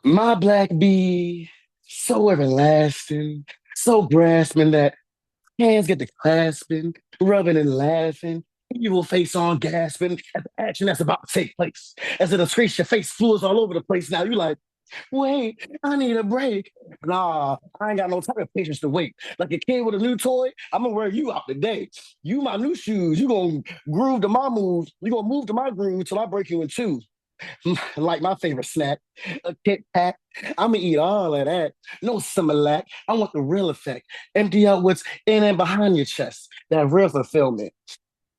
My black bee, so everlasting, so grasping that hands get to clasping, rubbing and laughing, evil face on gasping at the action that's about to take place. As it disgrace your face fluids all over the place. Now you like, wait, I need a break. Nah, I ain't got no type of patience to wait. Like a kid with a new toy, I'm gonna wear you out today. You my new shoes. You gonna groove to my moves. You gonna move to my groove till I break you in two. Like my favorite snack, a Kit Kat. I'ma eat all of that. No Similac. I want the real effect. Empty out what's in and behind your chest. That real fulfillment.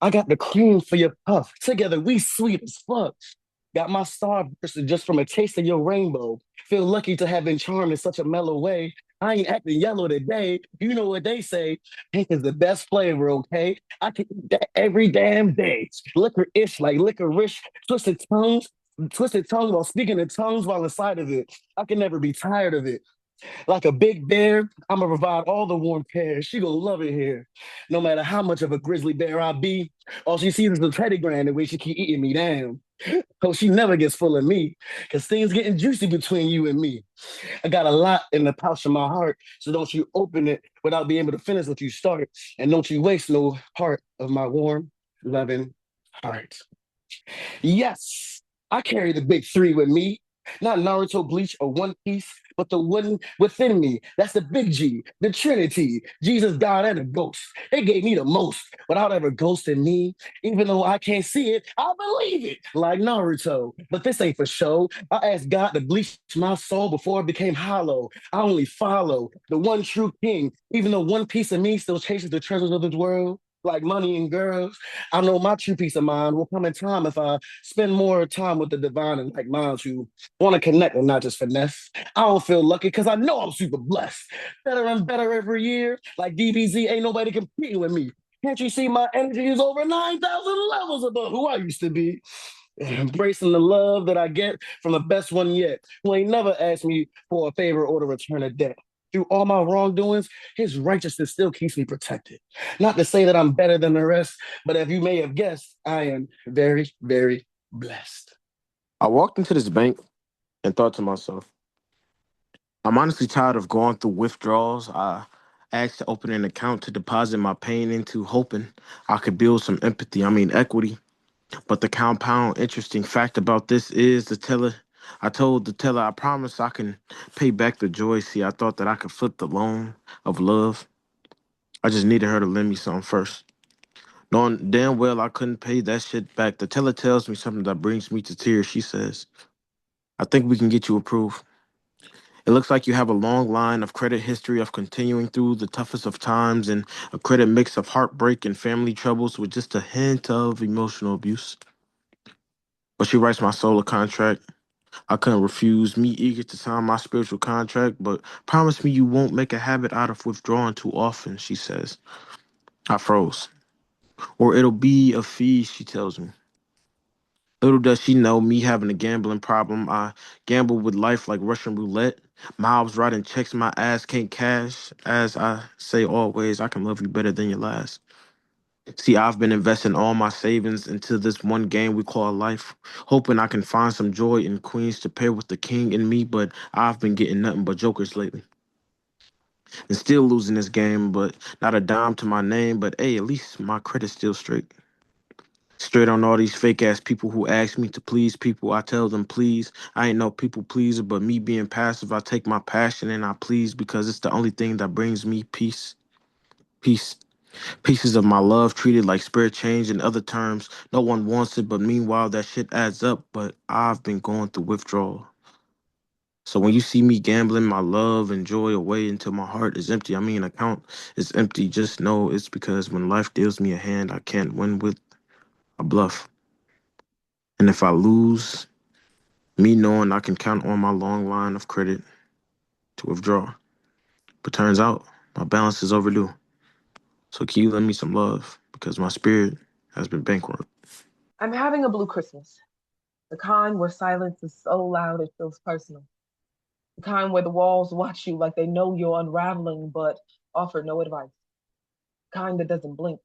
I got the cream for your puff. Together we sweet as fuck. Got my star bursted just from a taste of your rainbow. Feel lucky to have been charmed in such a mellow way. I ain't acting yellow today. You know what they say. Pink is the best flavor, okay? I can eat that every damn day. Liquor-ish like licorice. Twisted tongues while speaking in tongues while inside of it. I can never be tired of it. Like a big bear, I'ma provide all the warm care. She gonna love it here. No matter how much of a grizzly bear I be, all she sees is the Teddy Graham, the way she keep eating me down. Oh, she never gets full of me, cause things getting juicy between you and me. I got a lot in the pouch of my heart, so don't you open it without being able to finish what you start, and don't you waste no part of my warm, loving heart. Yes, I carry the big three with me. Not Naruto, Bleach, or One Piece, but the one within me. That's the big G, the Trinity, Jesus, God, and the Ghost. They gave me the most without ever ghosting me. Even though I can't see it, I believe it, like Naruto. But this ain't for show. I asked God to bleach my soul before it became hollow. I only follow the one true king, even though one piece of me still chases the treasures of this world. Like money and girls, I know my true peace of mind will come in time if I spend more time with the divine and like minds who want to connect and not just finesse. I don't feel lucky because I know I'm super blessed. Better and better every year. Like DBZ, ain't nobody competing with me. Can't you see my energy is over 9,000 levels above who I used to be? Embracing the love that I get from the best one yet, who ain't never asked me for a favor or to return a debt. Through all my wrongdoings, his righteousness still keeps me protected. Not to say that I'm better than the rest, but if you may have guessed, I am very, very blessed. I walked into this bank and thought to myself, I'm honestly tired of going through withdrawals. I asked to open an account to deposit my pain into, hoping I could build some empathy, equity. But the compound interesting fact about this is I told the teller, I promise I can pay back the joy. See, I thought that I could flip the loan of love. I just needed her to lend me something first. Knowing damn well I couldn't pay that shit back. The teller tells me something that brings me to tears. She says, I think we can get you approved. It looks like you have a long line of credit history of continuing through the toughest of times and a credit mix of heartbreak and family troubles with just a hint of emotional abuse. But she writes my soul a contract. I couldn't refuse, me eager to sign my spiritual contract, but promise me you won't make a habit out of withdrawing too often, she says. I froze. Or it'll be a fee, she tells me. Little does she know, me having a gambling problem, I gamble with life like Russian roulette. Mobs writing checks my ass can't cash. As I say always, I can love you better than your last. See, I've been investing all my savings into this one game we call life, hoping I can find some joy in queens to pair with the king in me, but I've been getting nothing but jokers lately. And still losing this game, but not a dime to my name, but hey, at least my credit's still straight. Straight on all these fake ass people who ask me to please people, I tell them please. I ain't no people pleaser, but me being passive, I take my passion and I please because it's the only thing that brings me peace. Peace. Pieces of my love treated like spirit change in other terms. No one wants it, but meanwhile that shit adds up. But I've been going through withdrawal. So when you see me gambling my love and joy away until my heart is empty, account is empty, just know it's because when life deals me a hand I can't win with, a bluff. And if I lose, me knowing I can count on my long line of credit to withdraw. But turns out my balance is overdue. So can you lend me some love? Because my spirit has been bankrupt. I'm having a blue Christmas. The kind where silence is so loud it feels personal. The kind where the walls watch you like they know you're unraveling but offer no advice. The kind that doesn't blink.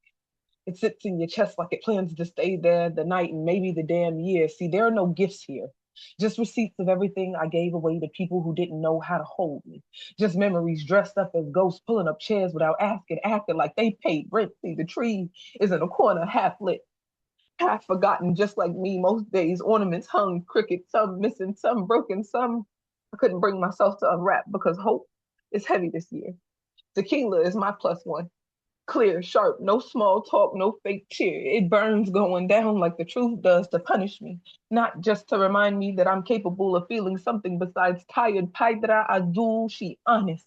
It sits in your chest like it plans to stay there the night and maybe the damn year. See, there are no gifts here. Just receipts of everything I gave away to people who didn't know how to hold me. Just memories dressed up as ghosts pulling up chairs without asking, acting like they paid rent. See, the tree is in a corner, half lit, half forgotten, just like me. Most days, ornaments hung, crickets, some missing, some broken, some I couldn't bring myself to unwrap because hope is heavy this year. Tequila is my plus one. Clear, sharp, no small talk, no fake cheer. It burns going down like the truth does to punish me, not just to remind me that I'm capable of feeling something besides tired. Paidra Azul, she honest.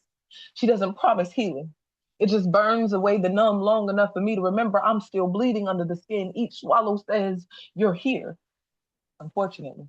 She doesn't promise healing. It just burns away the numb long enough for me to remember I'm still bleeding under the skin. Each swallow says, you're here, unfortunately.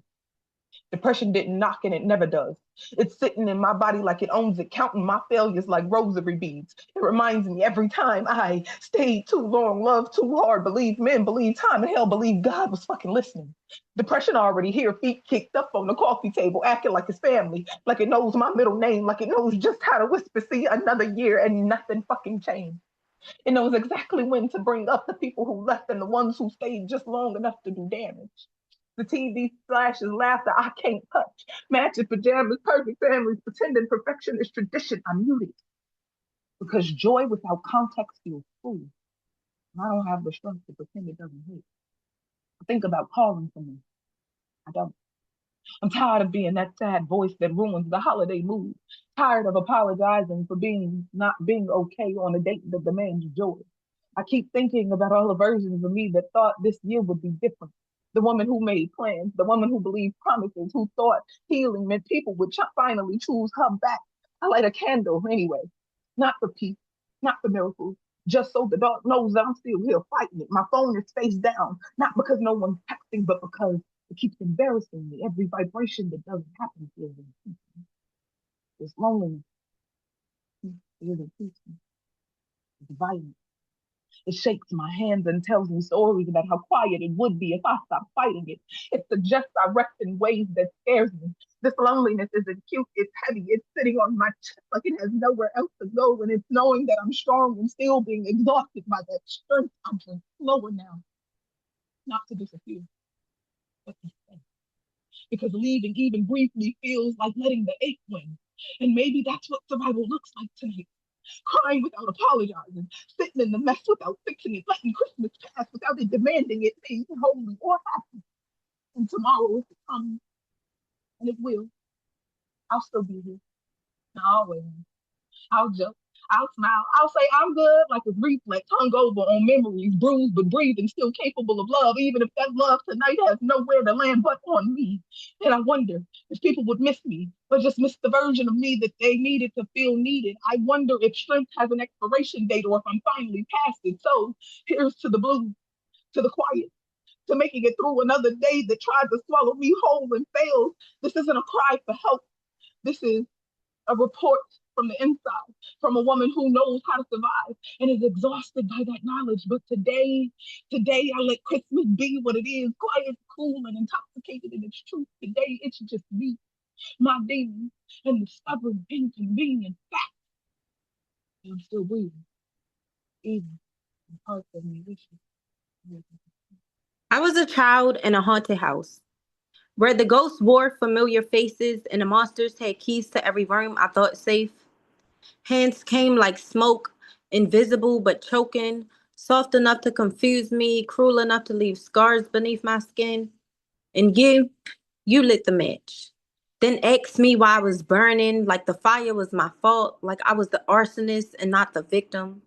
Depression didn't knock and it never does. It's sitting in my body like it owns it, counting my failures like rosary beads. It reminds me every time I stayed too long, loved too hard, believed men, believed time, and hell, believed God was fucking listening. Depression already here, feet kicked up on the coffee table, acting like it's family, like it knows my middle name, like it knows just how to whisper, see, another year and nothing fucking changed. It knows exactly when to bring up the people who left and the ones who stayed just long enough to do damage. The TV flashes laughter I can't touch. Matching pajamas, perfect families, pretending perfection is tradition. I'm muted because joy without context feels fool. And I don't have the strength to pretend it doesn't hurt. I think about calling someone. I don't. I'm tired of being that sad voice that ruins the holiday mood. Tired of apologizing for not being okay on a date that demands joy. I keep thinking about all the versions of me that thought this year would be different. The woman who made plans, the woman who believed promises, who thought healing meant people would finally choose her back. I light a candle anyway, not for peace, not for miracles, just so the dark knows that I'm still here fighting it. My phone is face down, not because no one's texting, but because it keeps embarrassing me. Every vibration that doesn't happen feels increasing. It's loneliness. It isn't peaceful. It's violent. It shakes my hands and tells me stories about how quiet it would be if I stopped fighting it. It suggests I rest in ways that scares me. This loneliness isn't cute, it's heavy. It's sitting on my chest like it has nowhere else to go. And it's knowing that I'm strong and still being exhausted by that strength. I'm just slower now. Not to disappear, but to stay. Because leaving even briefly feels like letting the ache win. And maybe that's what survival looks like tonight. Crying without apologizing, sitting in the mess without fixing it, letting Christmas pass without it demanding it be holy or happy. And tomorrow is coming, and it will. I'll still be here. And always. I'll joke. I'll smile. I'll say I'm good, like a reflex, hungover on memories, bruised but breathing, still capable of love, even if that love tonight has nowhere to land but on me. And I wonder if people would miss me, or just miss the version of me that they needed to feel needed. I wonder if strength has an expiration date, or if I'm finally past it. So here's to the blue, to the quiet, to making it through another day that tried to swallow me whole and failed. This isn't a cry for help. This is a report from the inside, from a woman who knows how to survive and is exhausted by that knowledge. But today, I let Christmas be what it is, quiet, cool, and intoxicated in its truth. Today, it's just me, my demons, and the stubborn, inconvenient fact that I'm still breathing, even in parts of me wishes. I was a child in a haunted house where the ghosts wore familiar faces and the monsters had keys to every room I thought safe. Hands came like smoke, invisible but choking, soft enough to confuse me, cruel enough to leave scars beneath my skin. And you lit the match. Then asked me why I was burning, like the fire was my fault, like I was the arsonist and not the victim.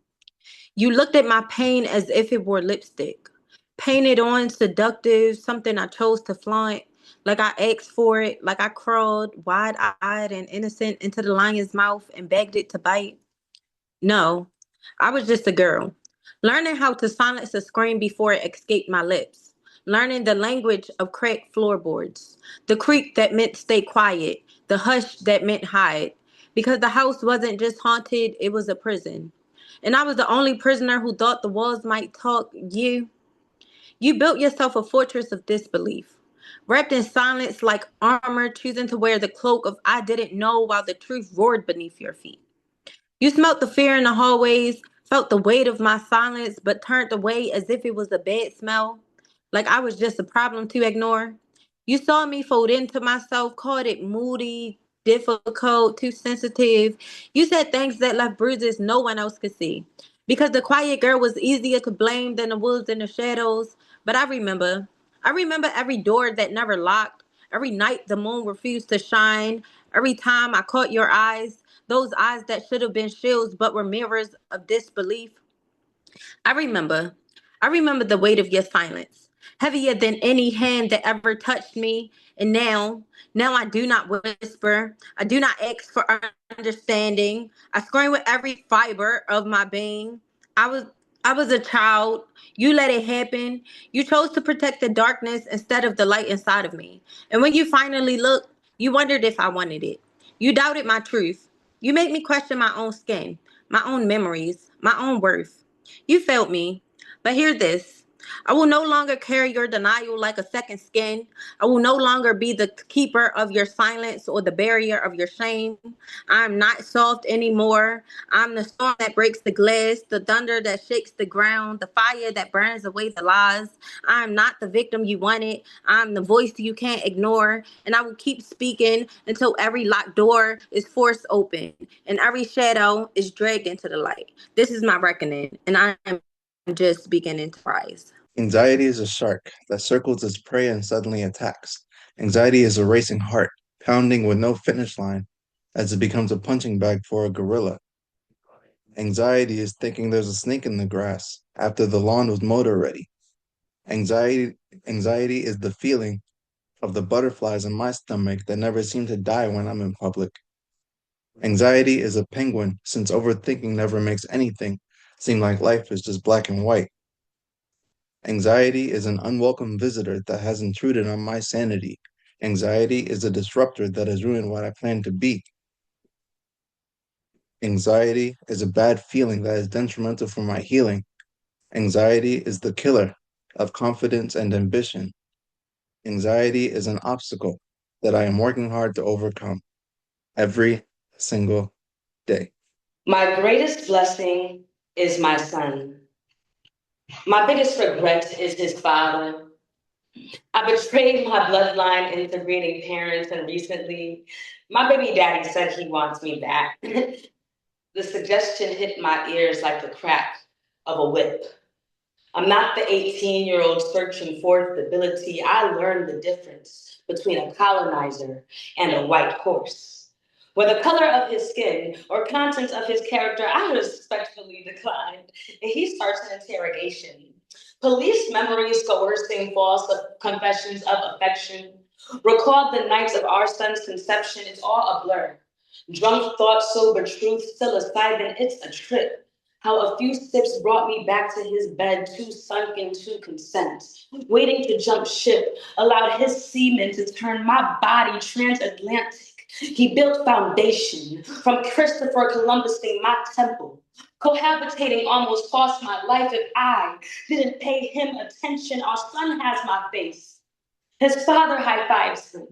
You looked at my pain as if it were lipstick, painted on, seductive, something I chose to flaunt, like I asked for it, like I crawled wide-eyed and innocent into the lion's mouth and begged it to bite. No, I was just a girl, learning how to silence a scream before it escaped my lips, learning the language of cracked floorboards, the creak that meant stay quiet, the hush that meant hide, because the house wasn't just haunted, it was a prison. And I was the only prisoner who thought the walls might talk. You built yourself a fortress of disbelief, wrapped in silence like armor, choosing to wear the cloak of I didn't know while the truth roared beneath your feet. You smelt the fear in the hallways, felt the weight of my silence, but turned away as if it was a bad smell, like I was just a problem to ignore. You saw me fold into myself, called it moody, difficult, too sensitive. You said things that left bruises no one else could see. Because the quiet girl was easier to blame than the wolves in the shadows. But I remember. I remember every door that never locked, every night the moon refused to shine, every time I caught your eyes, those eyes that should have been shields but were mirrors of disbelief. I remember. I remember the weight of your silence, heavier than any hand that ever touched me. And now I do not whisper. I do not ask for understanding. I scream with every fiber of my being. I was I was a child. You let it happen. You chose to protect the darkness instead of the light inside of me. And when you finally looked, you wondered if I wanted it. You doubted my truth. You made me question my own skin, my own memories, my own worth. You failed me. But hear this. I will no longer carry your denial like a second skin. I will no longer be the keeper of your silence or the barrier of your shame. I am not soft anymore. I'm the storm that breaks the glass, the thunder that shakes the ground, the fire that burns away the lies. I'm not the victim you wanted. I'm the voice you can't ignore. And I will keep speaking until every locked door is forced open and every shadow is dragged into the light. This is my reckoning, and I am just beginning to rise. Anxiety is a shark that circles its prey and suddenly attacks. Anxiety is a racing heart, pounding with no finish line as it becomes a punching bag for a gorilla. Anxiety is thinking there's a snake in the grass after the lawn was mowed already. Anxiety, anxiety is the feeling of the butterflies in my stomach that never seem to die when I'm in public. Anxiety is a penguin since overthinking never makes anything seem like life is just black and white. Anxiety is an unwelcome visitor that has intruded on my sanity. Anxiety is a disruptor that has ruined what I plan to be. Anxiety is a bad feeling that is detrimental for my healing. Anxiety is the killer of confidence and ambition. Anxiety is an obstacle that I am working hard to overcome every single day. My greatest blessing is my son. My biggest regret is his father. I betrayed my bloodline into breeding parents, and recently, my baby daddy said he wants me back. The suggestion hit my ears like the crack of a whip. I'm not the 18-year-old searching for stability. I learned the difference between a colonizer and a white horse. Whether the color of his skin or contents of his character, I respectfully declined. And he starts an interrogation. Police memories coercing false confessions of affection. Recalled the nights of our son's conception. It's all a blur. Drunk thought, sober truth, psilocybin, it's a trip. How a few sips brought me back to his bed, too sunken to consent. Waiting to jump ship allowed his semen to turn my body transatlantic. He built foundation from Christopher Columbusing my temple. Cohabitating almost cost my life if I didn't pay him attention. Our son has my face. His father high-fives him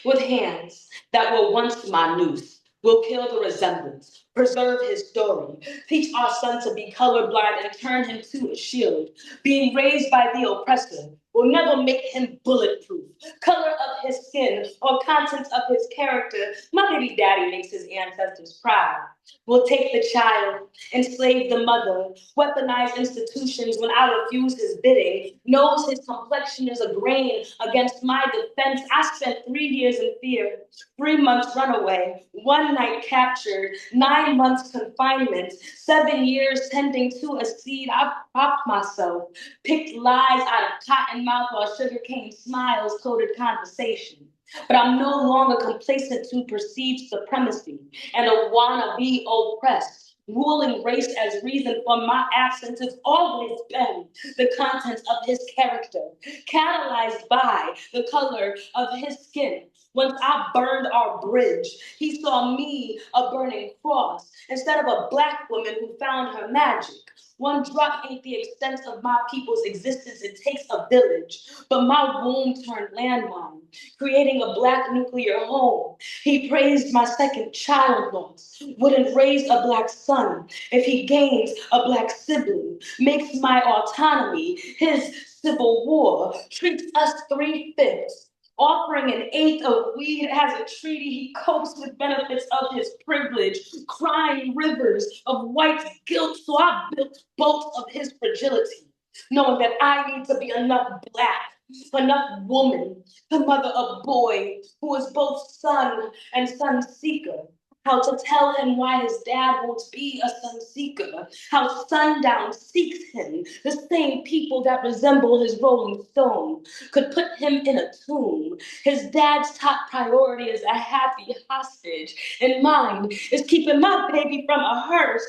with hands that were once my noose. We'll kill the resemblance, preserve his story, teach our son to be colorblind and turn him to a shield. Being raised by the oppressor will never make him bulletproof. Color of his skin or contents of his character, my baby daddy makes his ancestors proud. We'll take the child, enslave the mother, weaponize institutions when I refuse his bidding, knows his complexion is a grain against my defense. I spent 3 years in fear, 3 months runaway, 1 night captured, 9 months confinement, 7 years tending to a seed. I've propped myself, picked lies out of cotton mouth while sugarcane smiles coded conversation. But I'm no longer complacent to perceived supremacy and a wannabe oppressed. Ruling race as reason for my absence has always been the contents of his character, catalyzed by the color of his skin. Once I burned our bridge, he saw me a burning cross instead of a black woman who found her magic. One drop ain't the extent of my people's existence. It takes a village. But my womb turned landmine, creating a black nuclear home. He praised my second child loss, wouldn't raise a black son if he gains a black sibling, makes my autonomy his civil war, treats us 3/5. Offering an eighth of weed as a treaty, he copes with benefits of his privilege, crying rivers of white guilt. So I built boats of his fragility, knowing that I need to be enough black, enough woman to mother a boy who is both son and son seeker. How to tell him why his dad won't be a sun seeker. How sundown seeks him. The same people that resemble his rolling stone could put him in a tomb. His dad's top priority is a happy hostage, and mine is keeping my baby from a hearse,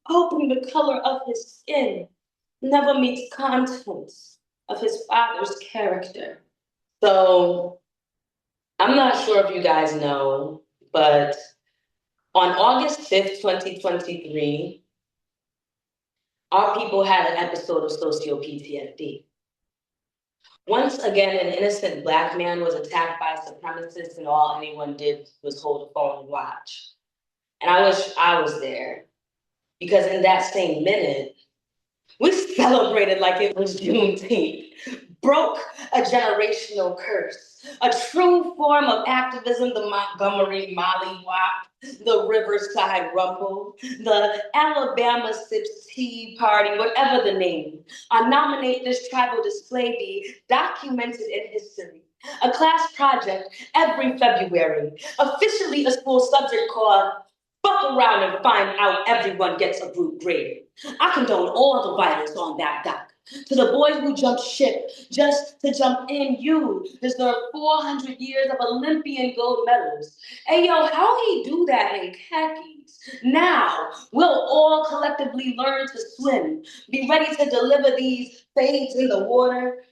hoping the color of his skin never meets contents of his father's character. So I'm not sure if you guys know, but on August 5th, 2023, our people had an episode of socio-PTSD. Once again, an innocent Black man was attacked by supremacists, and all anyone did was hold a phone and watch. And I wish I was there, because in that same minute, we celebrated like it was Juneteenth, broke a generational curse, a true form of activism, the Montgomery Mollywop, the Riverside Rumble, the Alabama Sips Tea Party, whatever the name. I nominate this tribal display be documented in history. A class project every February, officially a school subject called Fuck around and find out everyone gets a group grade. I condone all the violence on that dock. To the boys who jumped ship just to jump in, you deserve 400 years of Olympian gold medals. Hey yo, how he do that in khakis? Now, we'll all collectively learn to swim. Be ready to deliver these fades in the water.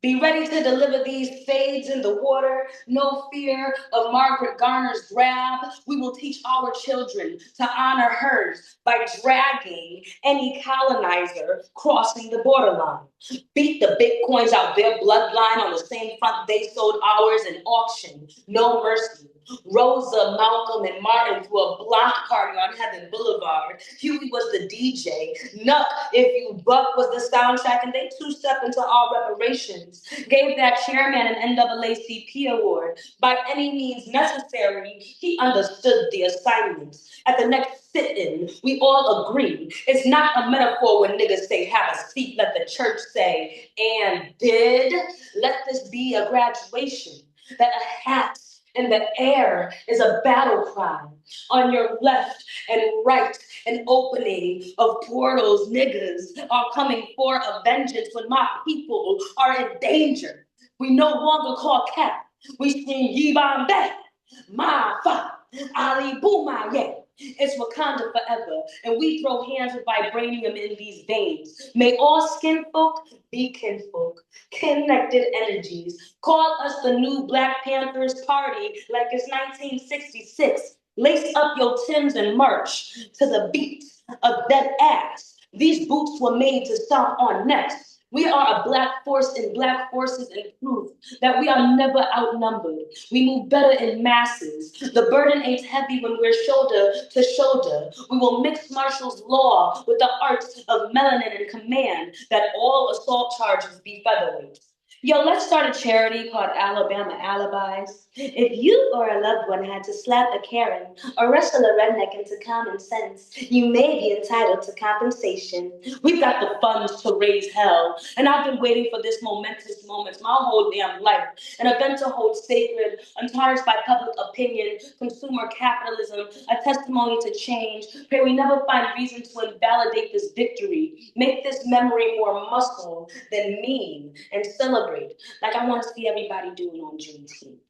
Be ready to deliver these fades in the water. No fear of Margaret Garner's grab. We will teach our children to honor hers by dragging any colonizer crossing the borderline. Beat the Bitcoins out their bloodline on the same front they sold ours in auction. No mercy. Rosa, Malcolm, and Martin threw a block party on Heaven Boulevard. Huey was the DJ. Nuck, If You Buck was the soundtrack, and they two-stepped into our reparations. Gave that chairman an NAACP award. By any means necessary, he understood the assignment. At the next sit-in, we all agree. It's not a metaphor when niggas say, have a seat, let the church say, and did. Let this be a graduation, that a hat in the air is a battle cry. On your left and right, an opening of portals. Niggas are coming for a vengeance when my people are in danger. We no longer call cap. We scream Yibambe, Ma Fa, Ali Bouma, yeah. It's Wakanda forever, and we throw hands with vibranium in these veins. May all skin folk be kinfolk, connected energies. Call us the new Black Panthers party like it's 1966. Lace up your Timbs and march to the beat of dead ass. These boots were made to stomp on necks. We are a Black force in Black forces and proof that we are never outnumbered. We move better in masses. The burden ain't heavy when we're shoulder to shoulder. We will mix Marshall's law with the arts of melanin and command that all assault charges be featherweight. Yo, let's start a charity called Alabama Alibis. If you or a loved one had to slap a Karen or wrestle a redneck into common sense, you may be entitled to compensation. We've got the funds to raise hell, and I've been waiting for this momentous moment my whole damn life. An event to hold sacred, untarnished by public opinion, consumer capitalism, a testimony to change. Pray we never find reason to invalidate this victory. Make this memory more muscle than mean, and celebrate like I want to see everybody doing on Juneteenth.